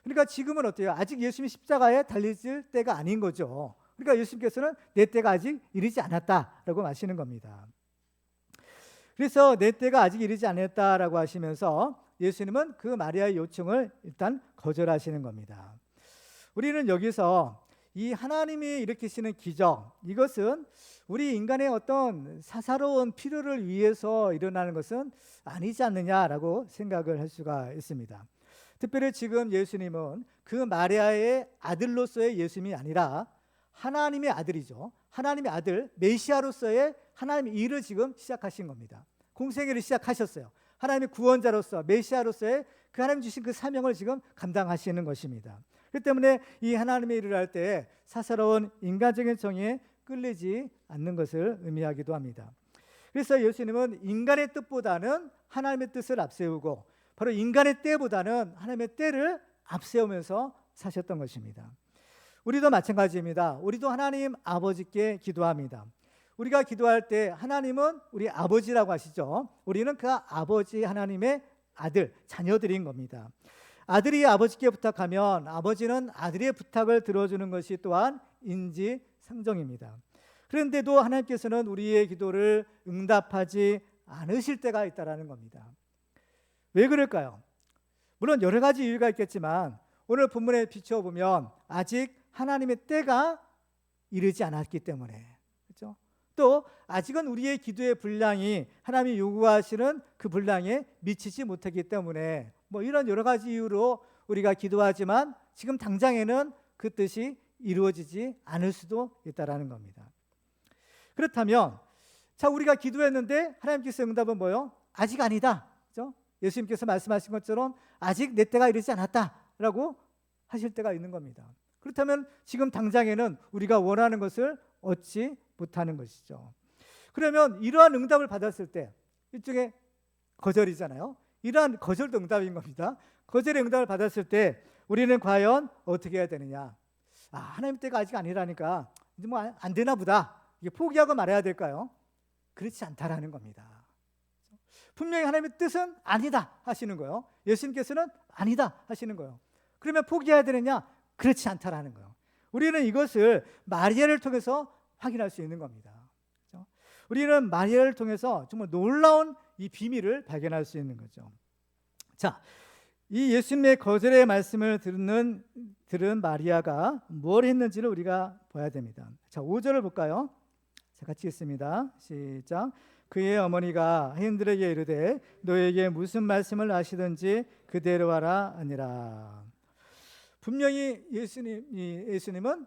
그러니까 지금은 어때요? 아직 예수님이 십자가에 달리실 때가 아닌 거죠. 그러니까 예수님께서는 내 때가 아직 이르지 않았다라고 하시는 겁니다. 그래서 내 때가 아직 이르지 않았다라고 하시면서 예수님은 그 마리아의 요청을 일단 거절하시는 겁니다. 우리는 여기서 이 하나님이 일으키시는 기적, 이것은 우리 인간의 어떤 사사로운 필요를 위해서 일어나는 것은 아니지 않느냐라고 생각을 할 수가 있습니다. 특별히 지금 예수님은 그 마리아의 아들로서의 예수님이 아니라 하나님의 아들이죠. 하나님의 아들 메시아로서의 하나님의 일을 지금 시작하신 겁니다. 공생애를 시작하셨어요. 하나님의 구원자로서 메시아로서의 그 하나님 주신 그 사명을 지금 감당하시는 것입니다. 그렇기 때문에 이 하나님의 일을 할 때 사사로운 인간적인 정의에 끌리지 않는 것을 의미하기도 합니다. 그래서 예수님은 인간의 뜻보다는 하나님의 뜻을 앞세우고 바로 인간의 때보다는 하나님의 때를 앞세우면서 사셨던 것입니다. 우리도 마찬가지입니다. 우리도 하나님 아버지께 기도합니다. 우리가 기도할 때 하나님은 우리 아버지라고 하시죠. 우리는 그 아버지 하나님의 아들, 자녀들인 겁니다. 아들이 아버지께 부탁하면 아버지는 아들의 부탁을 들어주는 것이 또한 인지상정입니다. 그런데도 하나님께서는 우리의 기도를 응답하지 않으실 때가 있다는 겁니다. 왜 그럴까요? 물론 여러 가지 이유가 있겠지만 오늘 본문에 비춰보면 아직 하나님의 때가 이르지 않았기 때문에, 그렇죠? 또 아직은 우리의 기도의 분량이 하나님이 요구하시는 그 분량에 미치지 못했기 때문에 이런 여러 가지 이유로 우리가 기도하지만 지금 당장에는 그 뜻이 이루어지지 않을 수도 있다라는 겁니다. 그렇다면 자, 우리가 기도했는데 하나님께서 응답은 뭐요? 아직 아니다. 그렇죠? 예수님께서 말씀하신 것처럼 아직 내 때가 이르지 않았다라고 하실 때가 있는 겁니다. 그렇다면 지금 당장에는 우리가 원하는 것을 얻지 못하는 것이죠. 그러면 이러한 응답을 받았을 때 일종의 거절이잖아요. 이러한 거절도 응답인 겁니다. 거절의 응답을 받았을 때 우리는 과연 어떻게 해야 되느냐? 하나님 때가 아직 아니라니까 이제 뭐 안 되나 보다. 이게 포기하고 말해야 될까요? 그렇지 않다라는 겁니다. 분명히 하나님의 뜻은 아니다 하시는 거예요. 예수님께서는 아니다 하시는 거예요. 그러면 포기해야 되느냐? 그렇지 않다라는 거예요. 우리는 이것을 마리아를 통해서 확인할 수 있는 겁니다. 그렇죠? 우리는 마리아를 통해서 정말 놀라운 이 비밀을 발견할 수 있는 거죠. 자, 이 예수님의 거절의 말씀을 들은 마리아가 뭘 했는지를 우리가 봐야 됩니다. 자, 5절을 볼까요? 자, 같이 읽습니다. 시작. 그의 어머니가 하인들에게 이르되 너에게 무슨 말씀을 하시든지 그대로 하라 하니라. 분명히 예수님은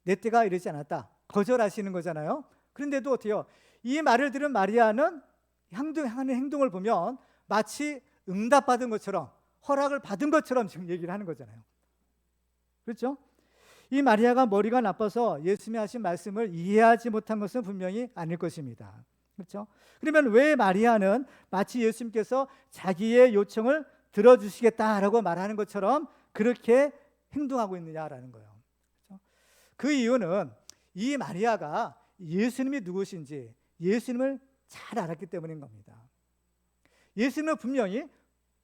내 때가 이르지 않았다 거절하시는 거잖아요. 그런데도 어때요? 이 말을 들은 마리아는 하는 행동을 보면 마치 응답받은 것처럼 허락을 받은 것처럼 지금 얘기를 하는 거잖아요. 그렇죠? 이 마리아가 머리가 나빠서 예수님이 하신 말씀을 이해하지 못한 것은 분명히 아닐 것입니다. 그렇죠? 그러면 왜 마리아는 마치 예수님께서 자기의 요청을 들어주시겠다라고 말하는 것처럼 그렇게 행동하고 있느냐라는 거예요. 그렇죠? 그 이유는 이 마리아가 예수님이 누구신지 예수님을 잘 알았기 때문인 겁니다. 예수님은 분명히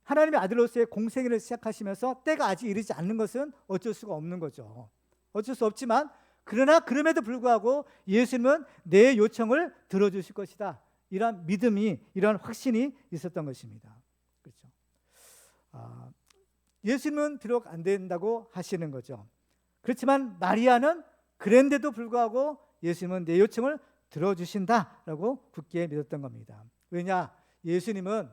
하나님의 아들로서의 공생애를 시작하시면서 때가 아직 이르지 않는 것은 어쩔 수가 없는 거죠. 어쩔 수 없지만 그러나 그럼에도 불구하고 예수님은 내 요청을 들어주실 것이다. 이런 믿음이, 이런 확신이 있었던 것입니다. 그렇죠? 예수님은 비록 안 된다고 하시는 거죠. 그렇지만 마리아는 그런데도 불구하고 예수님은 내 요청을 들어주신다라고 굳게 믿었던 겁니다. 왜냐? 예수님은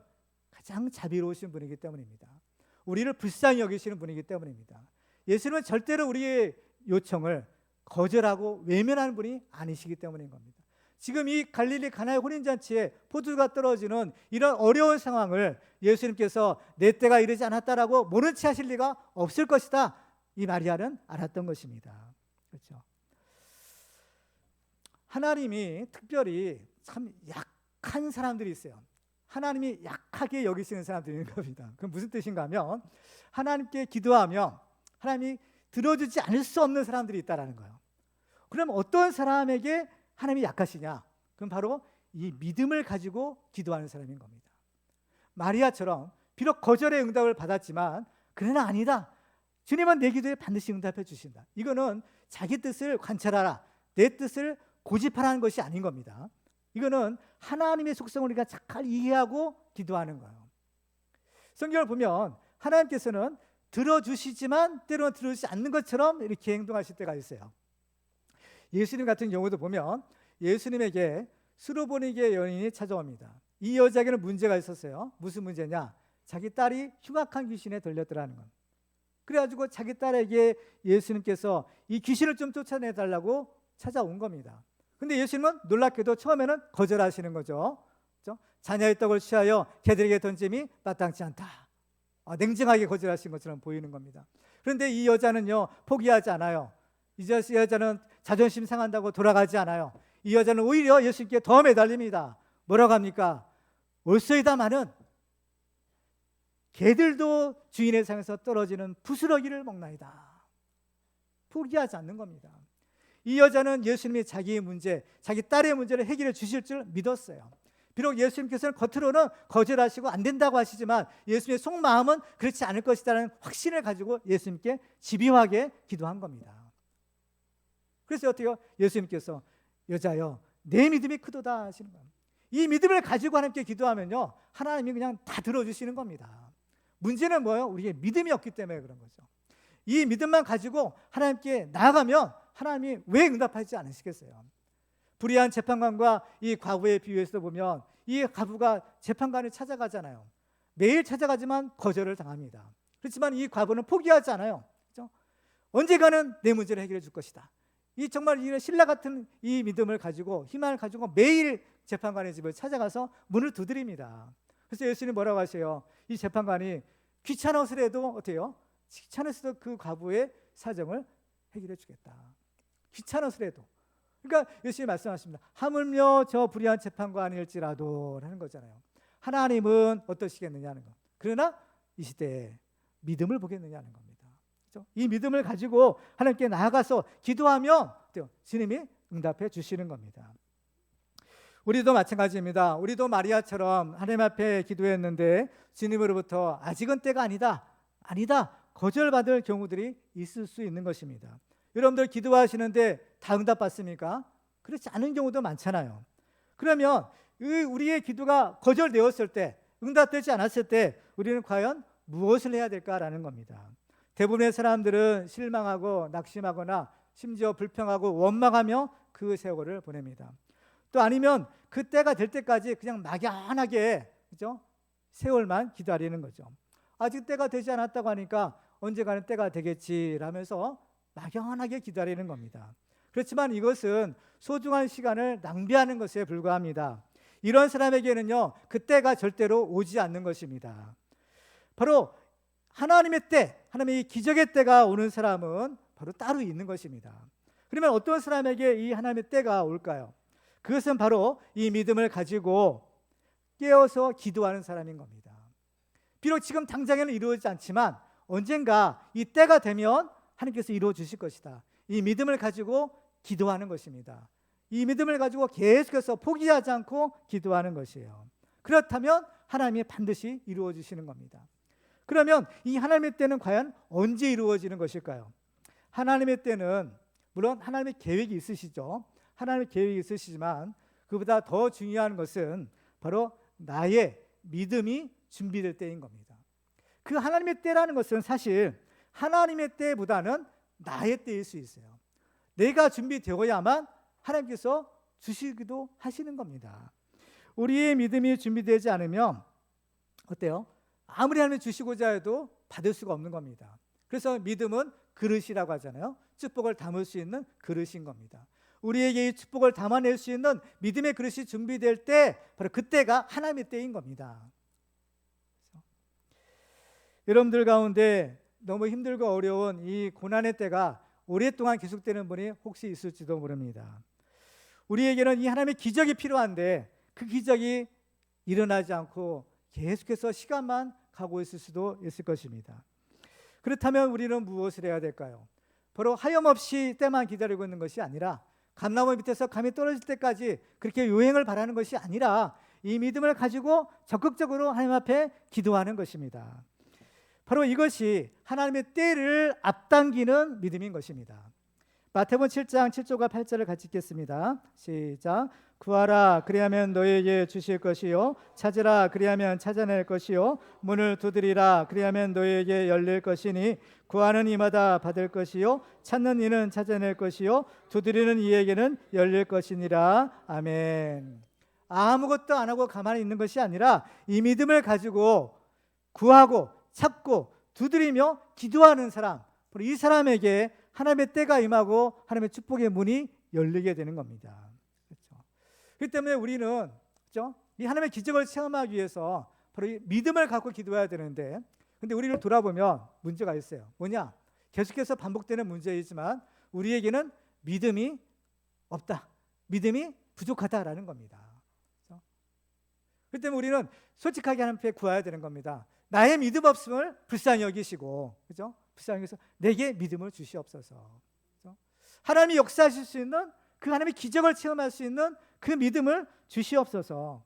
가장 자비로우신 분이기 때문입니다. 우리를 불쌍히 여기시는 분이기 때문입니다. 예수님은 절대로 우리의 요청을 거절하고 외면하는 분이 아니시기 때문인 겁니다. 지금 이 갈릴리 가나의 혼인잔치에 포도주가 떨어지는 이런 어려운 상황을 예수님께서 내 때가 이르지 않았다라고 모른 채 하실 리가 없을 것이다. 이 마리아는 알았던 것입니다. 그렇죠? 하나님이 특별히 참 약한 사람들이 있어요. 하나님이 약하게 여기시는 사람들이 있는 겁니다. 그럼 무슨 뜻인가 하면 하나님께 기도하면 하나님이 들어주지 않을 수 없는 사람들이 있다라는 거예요. 그럼 어떤 사람에게 하나님이 약하시냐? 그럼 바로 이 믿음을 가지고 기도하는 사람인 겁니다. 마리아처럼 비록 거절의 응답을 받았지만 그러나 아니다. 주님은 내 기도에 반드시 응답해 주신다. 이거는 자기 뜻을 관찰하라, 내 뜻을 고집하라는 것이 아닌 겁니다. 이거는 하나님의 속성을 우리가 잘 이해하고 기도하는 거예요. 성경을 보면 하나님께서는 들어주시지만 때로는 들어주지 않는 것처럼 이렇게 행동하실 때가 있어요. 예수님 같은 경우도 보면 예수님에게 수로보니게 여인이 찾아옵니다. 이 여자에게는 문제가 있었어요. 무슨 문제냐? 자기 딸이 흉악한 귀신에 들렸더라는 것. 그래가지고 자기 딸에게 예수님께서 이 귀신을 좀 쫓아내달라고 찾아온 겁니다. 근데 예수님은 놀랍게도 처음에는 거절하시는 거죠. 그렇죠? 자녀의 떡을 취하여 개들에게 던짐이 마땅치 않다. 냉정하게 거절하신 것처럼 보이는 겁니다. 그런데 이 여자는요, 포기하지 않아요. 이 여자는 자존심 상한다고 돌아가지 않아요. 이 여자는 오히려 예수님께 더 매달립니다. 뭐라고 합니까? 올소이다마는 개들도 주인의 상에서 떨어지는 부스러기를 먹나이다. 포기하지 않는 겁니다. 이 여자는 예수님이 자기의 문제, 자기 딸의 문제를 해결해 주실 줄 믿었어요. 비록 예수님께서는 겉으로는 거절하시고 안 된다고 하시지만 예수님의 속마음은 그렇지 않을 것이라는 확신을 가지고 예수님께 집요하게 기도한 겁니다. 그래서 어때요? 예수님께서 여자여 내 믿음이 크도다 하시는 거예요. 이 믿음을 가지고 하나님께 기도하면요, 하나님이 그냥 다 들어주시는 겁니다. 문제는 뭐예요? 우리의 믿음이 없기 때문에 그런 거죠. 이 믿음만 가지고 하나님께 나아가면 하나님이 왜 응답하지 않으시겠어요? 불의한 재판관과 이 과부의 비유에서 보면 이 과부가 재판관을 찾아가잖아요. 매일 찾아가지만 거절을 당합니다. 그렇지만 이 과부는 포기하지 않아요. 그렇죠? 언젠가는 내 문제를 해결해 줄 것이다. 이 정말 이런 신라 같은 이 믿음을 가지고 희망을 가지고 매일 재판관의 집을 찾아가서 문을 두드립니다. 그래서 예수님이 뭐라고 하세요? 이 재판관이 귀찮아서라도 어때요? 귀찮아서도 그 과부의 사정을 해결해 주겠다. 귀찮아서라도. 그러니까 예수님이 말씀하십니다. 하물며 저 불의한 재판관일지라도 하는 거잖아요. 하나님은 어떠시겠느냐는 것. 그러나 이 시대에 믿음을 보겠느냐는 겁니다. 그렇죠? 이 믿음을 가지고 하나님께 나아가서 기도하면 주님이 응답해 주시는 겁니다. 우리도 마찬가지입니다. 우리도 마리아처럼 하나님 앞에 기도했는데 주님으로부터 아직은 때가 아니다 거절받을 경우들이 있을 수 있는 것입니다. 여러분들 기도하시는데 다 응답받습니까? 그렇지 않은 경우도 많잖아요. 그러면 우리의 기도가 거절되었을 때, 응답되지 않았을 때 우리는 과연 무엇을 해야 될까라는 겁니다. 대부분의 사람들은 실망하고 낙심하거나 심지어 불평하고 원망하며 그 세월을 보냅니다. 또 아니면 그 때가 될 때까지 그냥 막연하게, 그죠? 세월만 기다리는 거죠. 아직 때가 되지 않았다고 하니까 언젠가는 때가 되겠지라면서 막연하게 기다리는 겁니다. 그렇지만 이것은 소중한 시간을 낭비하는 것에 불과합니다. 이런 사람에게는요, 그 때가 절대로 오지 않는 것입니다. 바로 하나님의 때, 하나님의 기적의 때가 오는 사람은 바로 따로 있는 것입니다. 그러면 어떤 사람에게 이 하나님의 때가 올까요? 그것은 바로 이 믿음을 가지고 깨어서 기도하는 사람인 겁니다. 비록 지금 당장에는 이루어지지 않지만 언젠가 이 때가 되면 하나님께서 이루어 주실 것이다. 이 믿음을 가지고 기도하는 것입니다. 이 믿음을 가지고 계속해서 포기하지 않고 기도하는 것이에요. 그렇다면 하나님이 반드시 이루어 주시는 겁니다. 그러면 이 하나님의 때는 과연 언제 이루어지는 것일까요? 하나님의 때는 물론 하나님의 계획이 있으시죠. 하나님의 계획이 있으시지만 그보다 더 중요한 것은 바로 나의 믿음이 준비될 때인 겁니다. 그 하나님의 때라는 것은 사실 하나님의 때보다는 나의 때일 수 있어요. 내가 준비되어야만 하나님께서 주시기도 하시는 겁니다. 우리의 믿음이 준비되지 않으면 어때요? 아무리 하나님이 주시고자 해도 받을 수가 없는 겁니다. 그래서 믿음은 그릇이라고 하잖아요. 축복을 담을 수 있는 그릇인 겁니다. 우리에게 이 축복을 담아낼 수 있는 믿음의 그릇이 준비될 때 바로 그때가 하나님의 때인 겁니다. 여러분들 가운데 너무 힘들고 어려운 이 고난의 때가 오랫동안 계속되는 분이 혹시 있을지도 모릅니다. 우리에게는 이 하나님의 기적이 필요한데 그 기적이 일어나지 않고 계속해서 시간만 가고 있을 수도 있을 것입니다. 그렇다면 우리는 무엇을 해야 될까요? 바로 하염없이 때만 기다리고 있는 것이 아니라 감나무 밑에서 감이 떨어질 때까지 그렇게 요행을 바라는 것이 아니라 이 믿음을 가지고 적극적으로 하나님 앞에 기도하는 것입니다. 바로 이것이 하나님의 때를 앞당기는 믿음인 것입니다. 마태복음 7장 7절과 8절을 같이 읽겠습니다. 시작. 구하라 그리하면 너희에게 주실 것이요 찾으라 그리하면 찾아낼 것이요 문을 두드리라 그리하면 너희에게 열릴 것이니 구하는 이마다 받을 것이요 찾는 이는 찾아낼 것이요 두드리는 이에게는 열릴 것이니라. 아멘. 아무것도 안 하고 가만히 있는 것이 아니라 이 믿음을 가지고 구하고 찾고 두드리며 기도하는 사람, 바로 이 사람에게 하나님의 때가 임하고 하나님의 축복의 문이 열리게 되는 겁니다. 그렇죠? 그렇기 때문에 우리는 그렇죠? 이 하나님의 기적을 체험하기 위해서 바로 이 믿음을 갖고 기도해야 되는데, 근데 우리를 돌아보면 문제가 있어요. 뭐냐? 계속해서 반복되는 문제이지만 우리에게는 믿음이 없다, 믿음이 부족하다라는 겁니다. 그렇죠? 그렇기 때문에 우리는 솔직하게 하나님 앞에 구해야 되는 겁니다. 나의 믿음 없음을 불쌍히 여기시고, 그죠? 불쌍히 여기서 내게 믿음을 주시옵소서. 그죠? 하나님이 역사하실 수 있는 그 하나님의 기적을 체험할 수 있는 그 믿음을 주시옵소서.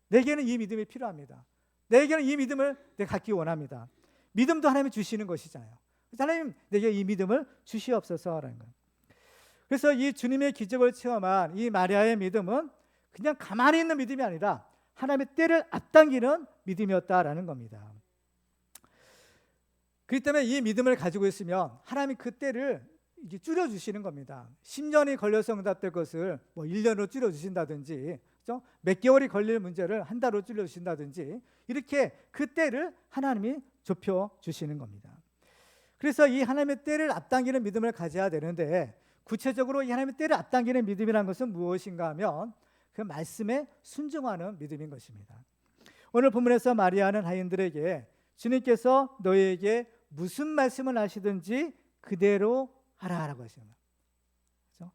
내게는 이 믿음이 필요합니다. 내게는 이 믿음을 내가 갖기 원합니다. 믿음도 하나님이 주시는 것이잖아요. 하나님 내게 이 믿음을 주시옵소서라는 거예요. 그래서 이 주님의 기적을 체험한 이 마리아의 믿음은 그냥 가만히 있는 믿음이 아니라 하나님의 때를 앞당기는 믿음이었다라는 겁니다. 그렇기 때문에 이 믿음을 가지고 있으면 하나님이 그 때를 이제 줄여주시는 겁니다. 10년이 걸려서 응답될 것을 뭐 1년으로 줄여주신다든지, 그렇죠? 몇 개월이 걸릴 문제를 한 달로 줄여주신다든지, 이렇게 그 때를 하나님이 좁혀주시는 겁니다. 그래서 이 하나님의 때를 앞당기는 믿음을 가져야 되는데, 구체적으로 이 하나님의 때를 앞당기는 믿음이라는 것은 무엇인가 하면 그 말씀에 순종하는 믿음인 것입니다. 오늘 본문에서 마리아는 하인들에게 주님께서 너희에게 무슨 말씀을 하시든지 그대로 하라라고 하십니다. 그렇죠?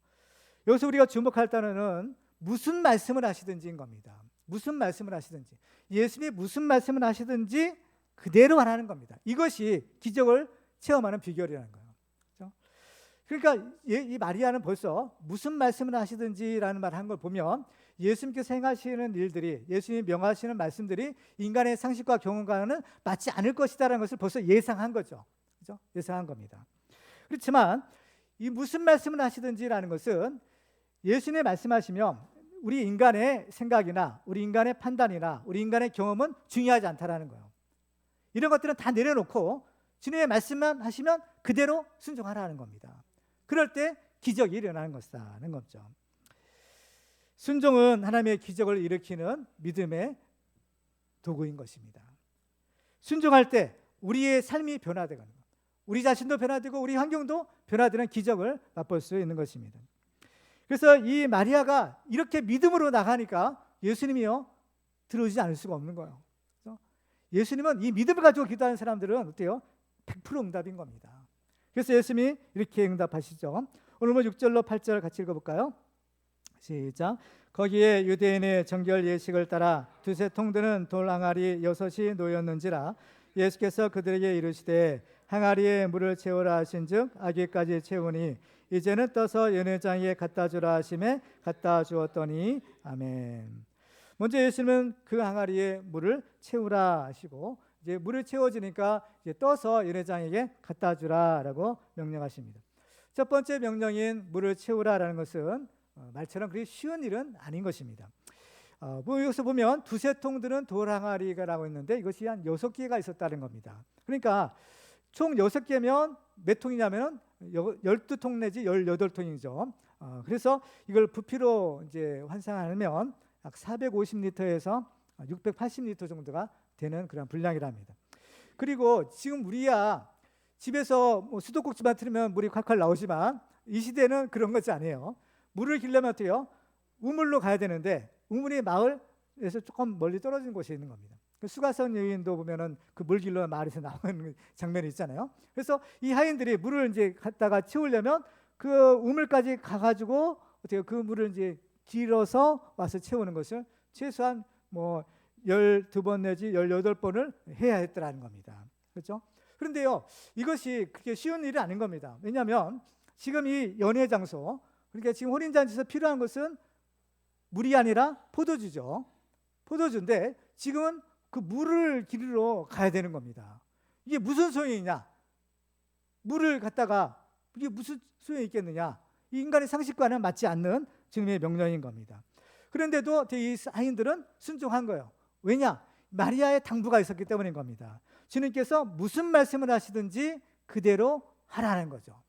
여기서 우리가 주목할 단어는 무슨 말씀을 하시든지인 겁니다. 무슨 말씀을 하시든지, 예수님이 무슨 말씀을 하시든지 그대로 하라는 겁니다. 이것이 기적을 체험하는 비결이라는 거예요. 그렇죠? 그러니까 이 마리아는 벌써 무슨 말씀을 하시든지라는 말을 한 걸 보면 예수님께서 행하시는 일들이, 예수님이 명하시는 말씀들이 인간의 상식과 경험과는 맞지 않을 것이다라는 것을 벌써 예상한 거죠. 그렇죠? 예상한 겁니다. 그렇지만 이 무슨 말씀을 하시든지라는 것은 예수님이 말씀하시면 우리 인간의 생각이나 우리 인간의 판단이나 우리 인간의 경험은 중요하지 않다라는 거예요. 이런 것들은 다 내려놓고 주님의 말씀만 하시면 그대로 순종하라는 겁니다. 그럴 때 기적이 일어나는 것이라는 거죠. 순종은 하나님의 기적을 일으키는 믿음의 도구인 것입니다. 순종할 때 우리의 삶이 변화되는 것, 우리 자신도 변화되고 우리 환경도 변화되는 기적을 맛볼 수 있는 것입니다. 그래서 이 마리아가 이렇게 믿음으로 나가니까 예수님이요 들어오지 않을 수가 없는 거예요. 그래서 예수님은 이 믿음을 가지고 기도하는 사람들은 어때요? 100% 응답인 겁니다. 그래서 예수님이 이렇게 응답하시죠. 오늘 6절로 8절 같이 읽어볼까요? 시작. 거기에 유대인의 정결 예식을 따라 두세 통 드는 돌 항아리 6이 놓였는지라 예수께서 그들에게 이르시되 항아리에 물을 채우라 하신즉 아기까지 채우니 이제는 떠서 연회장에 갖다 주라 하심에 갖다 주었더니 아멘. 먼저 예수님은 그 항아리에 물을 채우라 하시고 이제 물을 채워지니까 이제 떠서 연회장에게 갖다 주라라고 명령하십니다. 첫 번째 명령인 물을 채우라라는 것은 말처럼 그리 쉬운 일은 아닌 것입니다. 여기서 보면 두세 통 드는 돌 항아리가라고 했는데 이것이 한 6개가 있었다는 겁니다. 그러니까 총 6개면 몇 통이냐면 12통 내지 18통이죠. 그래서 이걸 부피로 이제 환산하면 약 450리터에서 680리터 정도가 되는 그런 분량이랍니다. 그리고 지금 우리야 집에서 뭐 수도꼭지만 틀면 물이 콸콸 나오지만 이 시대는 그런 것이 아니에요. 물을 기르려면 어때요? 우물로 가야 되는데 우물이 마을에서 조금 멀리 떨어진 곳에 있는 겁니다. 수가성 여인도 보면은 그 물 길러 마을에서 나오는 장면이 있잖아요. 그래서 이 하인들이 물을 이제 갖다가 채우려면 그 우물까지 가가지고 어떻게 그 물을 이제 길어서 와서 채우는 것을 최소한 뭐 12번 내지 18번을 해야 했더라는 겁니다. 그렇죠? 그런데요, 이것이 그렇게 쉬운 일이 아닌 겁니다. 왜냐하면 지금 이 연회 장소, 그러니까 지금 혼인잔치에서 필요한 것은 물이 아니라 포도주죠. 포도주인데 지금은 그 물을 기르러 가야 되는 겁니다. 이게 무슨 소용이냐? 물을 갖다가 이게 무슨 소용이 있겠느냐? 이 인간의 상식과는 맞지 않는 주님의 명령인 겁니다. 그런데도 이 하인들은 순종한 거예요. 왜냐? 마리아의 당부가 있었기 때문인 겁니다. 주님께서 무슨 말씀을 하시든지 그대로 하라는 거죠.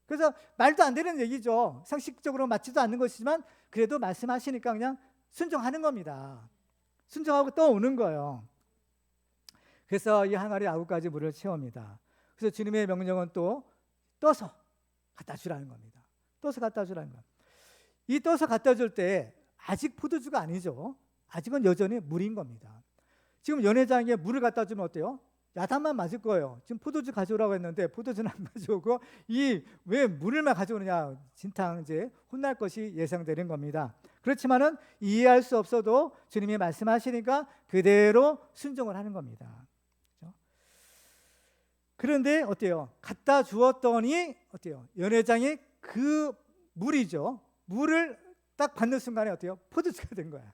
그래서 말도 안 되는 얘기죠. 상식적으로 맞지도 않는 것이지만 그래도 말씀하시니까 그냥 순종하는 겁니다. 순종하고 떠오는 거예요. 그래서 이 항아리 9가지 물을 채웁니다. 그래서 주님의 명령은 또 떠서 갖다 주라는 겁니다. 떠서 갖다 주라는 거예요. 이 떠서 갖다 줄 때 아직 포도주가 아니죠. 아직은 여전히 물인 겁니다. 지금 연회장에 물을 갖다 주면 어때요? 야단만 맞을 거예요. 지금 포도주 가져오라고 했는데 포도주는 안 가져오고 이 왜 물을만 가져오느냐 진탕 이제 혼날 것이 예상되는 겁니다. 그렇지만은 이해할 수 없어도 주님이 말씀하시니까 그대로 순종을 하는 겁니다. 그렇죠? 그런데 어때요? 갖다 주었더니 어때요? 연회장이 그 물이죠. 물을 딱 받는 순간에 어때요? 포도주가 된 거야.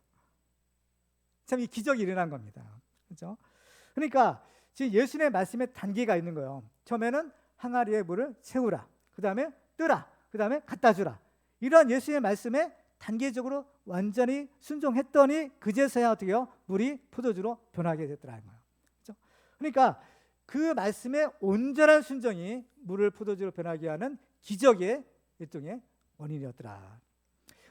참 이 기적이 일어난 겁니다. 그렇죠? 그러니까 지금 예수님의 말씀에 단계가 있는 거예요. 처음에는 항아리에 물을 채우라, 그 다음에 뜨라, 그 다음에 갖다 주라. 이런 예수님의 말씀에 단계적으로 완전히 순종했더니 그제서야 어떻게 해요? 물이 포도주로 변하게 됐더라는 거예요. 그렇죠? 그러니까 그 말씀에 온전한 순종이 물을 포도주로 변하게 하는 기적의 일종의 원인이었더라.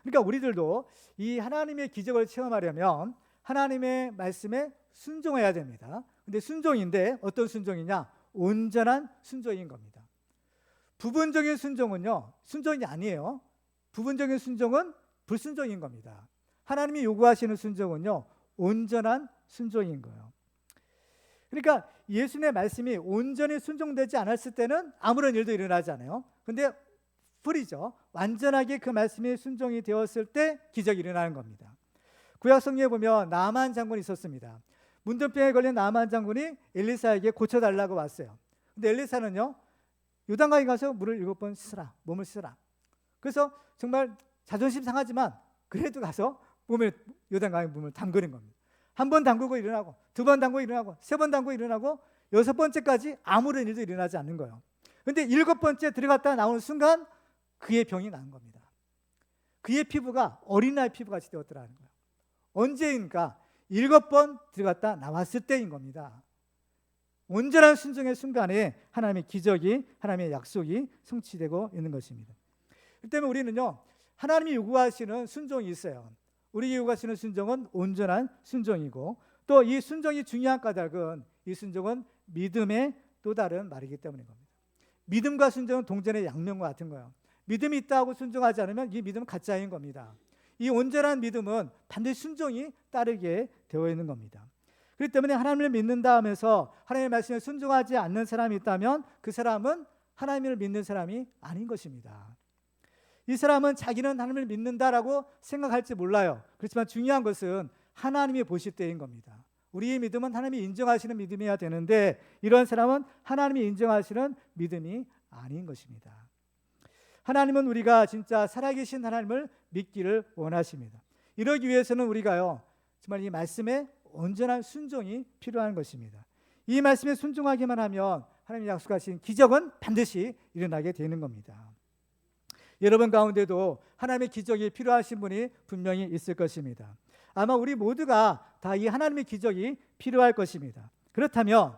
그러니까 우리들도 이 하나님의 기적을 체험하려면 하나님의 말씀에 순종해야 됩니다. 근데 순종인데 어떤 순종이냐? 온전한 순종인 겁니다. 부분적인 순종은요, 순종이 아니에요. 부분적인 순종은 불순종인 겁니다. 하나님이 요구하시는 순종은요, 온전한 순종인 거예요. 그러니까 예수님의 말씀이 온전히 순종되지 않았을 때는 아무런 일도 일어나지 않아요. 근데 풀이죠. 완전하게 그 말씀이 순종이 되었을 때 기적이 일어나는 겁니다. 구약 성경에 보면 나만 장군이 있었습니다. 문둥병에 걸린 나만 장군이 엘리사에게 고쳐달라고 왔어요. 근데 엘리사는요, 요단강에 가서 물을 7번 씻으라, 몸을 씻으라. 그래서 정말 자존심 상하지만 그래도 가서 요단강에 몸을 담그는 겁니다. 한 번 담그고 일어나고, 2번 담그고 일어나고, 3번 담그고 일어나고, 6번째까지 아무런 일도 일어나지 않는 거예요. 근데 7번째 들어갔다 나오는 순간 그의 병이 나은 겁니다. 그의 피부가 어린아이 피부같이 되었더라는 거예요. 언제인가? 7번 들어갔다 나왔을 때인 겁니다. 온전한 순종의 순간에 하나님의 기적이, 하나님의 약속이 성취되고 있는 것입니다. 그렇기 때문에 우리는요, 하나님이 요구하시는 순종이 있어요. 우리 요구하시는 순종은 온전한 순종이고, 또 이 순종이 중요한 까닭은 이 순종은 믿음의 또 다른 말이기 때문인 겁니다. 믿음과 순종은 동전의 양면과 같은 거예요. 믿음이 있다고 순종하지 않으면 이 믿음은 가짜인 겁니다. 이 온전한 믿음은 반드시 순종이 따르게 되어 있는 겁니다. 그렇기 때문에 하나님을 믿는다 하면서 하나님의 말씀에 순종하지 않는 사람이 있다면 그 사람은 하나님을 믿는 사람이 아닌 것입니다. 이 사람은 자기는 하나님을 믿는다라고 생각할지 몰라요. 그렇지만 중요한 것은 하나님이 보실 때인 겁니다. 우리의 믿음은 하나님이 인정하시는 믿음이어야 되는데 이런 사람은 하나님이 인정하시는 믿음이 아닌 것입니다. 하나님은 우리가 진짜 살아계신 하나님을 믿기를 원하십니다. 이러기 위해서는 우리가요, 정말 이 말씀에 온전한 순종이 필요한 것입니다. 이 말씀에 순종하기만 하면 하나님이 약속하신 기적은 반드시 일어나게 되는 겁니다. 여러분 가운데도 하나님의 기적이 필요하신 분이 분명히 있을 것입니다. 아마 우리 모두가 다 이 하나님의 기적이 필요할 것입니다. 그렇다면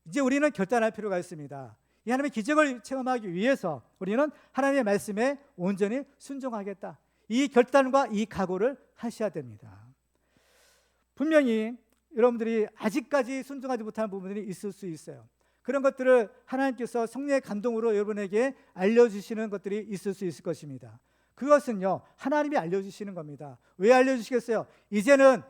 이제 우리는 결단할 필요가 있습니다. 이 하나님의 기적을 체험하기 위해서 우리는 하나님의 말씀에 온전히 순종하겠다. 이 결단과 이 각오를 하셔야 됩니다. 분명히 여러분들이 아직까지 순종하지 못한 부분들이 있을 수 있어요. 그런 것들을 하나님께서 성령의 감동으로 여러분에게 알려주시는 것들이 있을 수 있을 것입니다. 그것은요, 하나님이 알려주시는 겁니다. 왜 알려주시겠어요? 이제는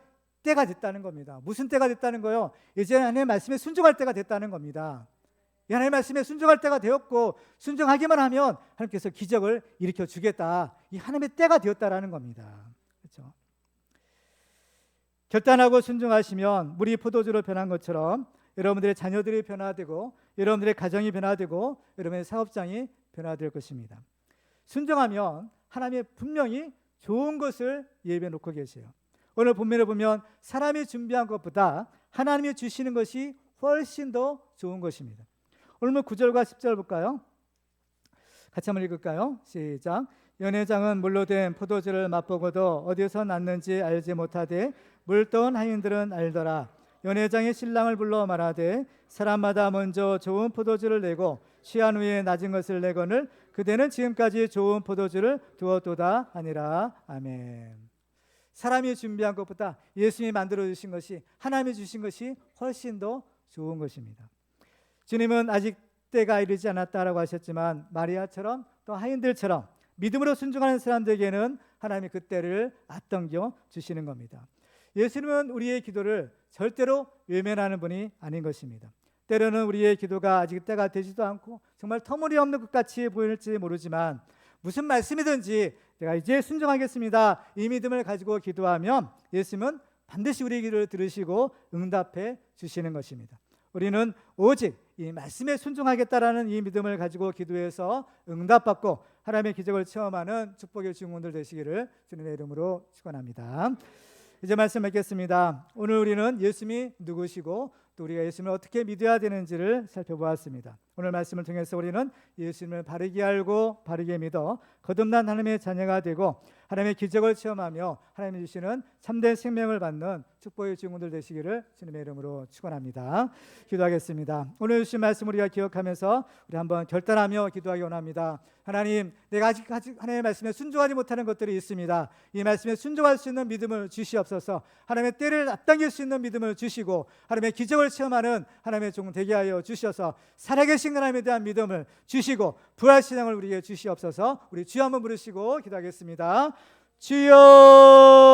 때가 됐다는 겁니다. 무슨 때가 됐다는 거요? 이제는 하나님의 말씀에 순종할 때가 됐다는 겁니다. 이 하나님의 말씀에 순종할 때가 되었고 순종하기만 하면 하나님께서 기적을 일으켜 주겠다. 이 하나님의 때가 되었다라는 겁니다. 그렇죠? 결단하고 순종하시면 물이 포도주로 변한 것처럼 여러분들의 자녀들이 변화되고 여러분들의 가정이 변화되고 여러분의 사업장이 변화될 것입니다. 순종하면 하나님이 분명히 좋은 것을 예비해 놓고 계세요. 오늘 본문에 보면 사람이 준비한 것보다 하나님이 주시는 것이 훨씬 더 좋은 것입니다. 오늘 9절과 10절 볼까요? 같이 한번 읽을까요? 시작. 연회장은 물로 된 포도주를 맛보고도 어디서 났는지 알지 못하되 물떠온 하인들은 알더라. 연회장이 신랑을 불러 말하되 사람마다 먼저 좋은 포도주를 내고 취한 후에 낮은 것을 내거늘 그대는 지금까지 좋은 포도주를 두었도다 하니라. 아멘. 사람이 준비한 것보다 예수님이 만들어 주신 것이, 하나님이 주신 것이 훨씬 더 좋은 것입니다. 주님은 아직 때가 이르지 않았다라고 하셨지만 마리아처럼 또 하인들처럼 믿음으로 순종하는 사람들에게는 하나님이 그 때를 앞당겨 주시는 겁니다. 예수님은 우리의 기도를 절대로 외면하는 분이 아닌 것입니다. 때로는 우리의 기도가 아직 때가 되지도 않고 정말 터무니없는 것 같이 보일지 모르지만 무슨 말씀이든지 내가 이제 순종하겠습니다, 이 믿음을 가지고 기도하면 예수님은 반드시 우리의 기도를 들으시고 응답해 주시는 것입니다. 우리는 오직 이 말씀에 순종하겠다라는 이 믿음을 가지고 기도해서 응답받고 하나님의 기적을 체험하는 축복의 주인공들 되시기를 주님의 이름으로 축원합니다. 이제 말씀 맺겠습니다. 오늘 우리는 예수님이 누구시고 또 우리가 예수님을 어떻게 믿어야 되는지를 살펴보았습니다. 오늘 말씀을 통해서 우리는 예수님을 바르게 알고 바르게 믿어 거듭난 하나님의 자녀가 되고 하나님의 기적을 체험하며 하나님이 주시는 참된 생명을 받는 축복의 주인공들 되시기를 주님의 이름으로 축원합니다. 기도하겠습니다. 오늘 주신 말씀 우리가 기억하면서 우리 한번 결단하며 기도하기 원합니다. 하나님, 내가 아직 하나님의 말씀에 순종하지 못하는 것들이 있습니다. 이 말씀에 순종할 수 있는 믿음을 주시옵소서. 하나님의 때를 앞당길 수 있는 믿음을 주시고 하나님의 기적을 체험하는 하나님의 종 되게 하여 주셔서 살아계신 하나님에 대한 믿음을 주시고 부활신앙을 우리에게 주시옵소서. 우리 주여 한번 부르시고 기도하겠습니다. 주여.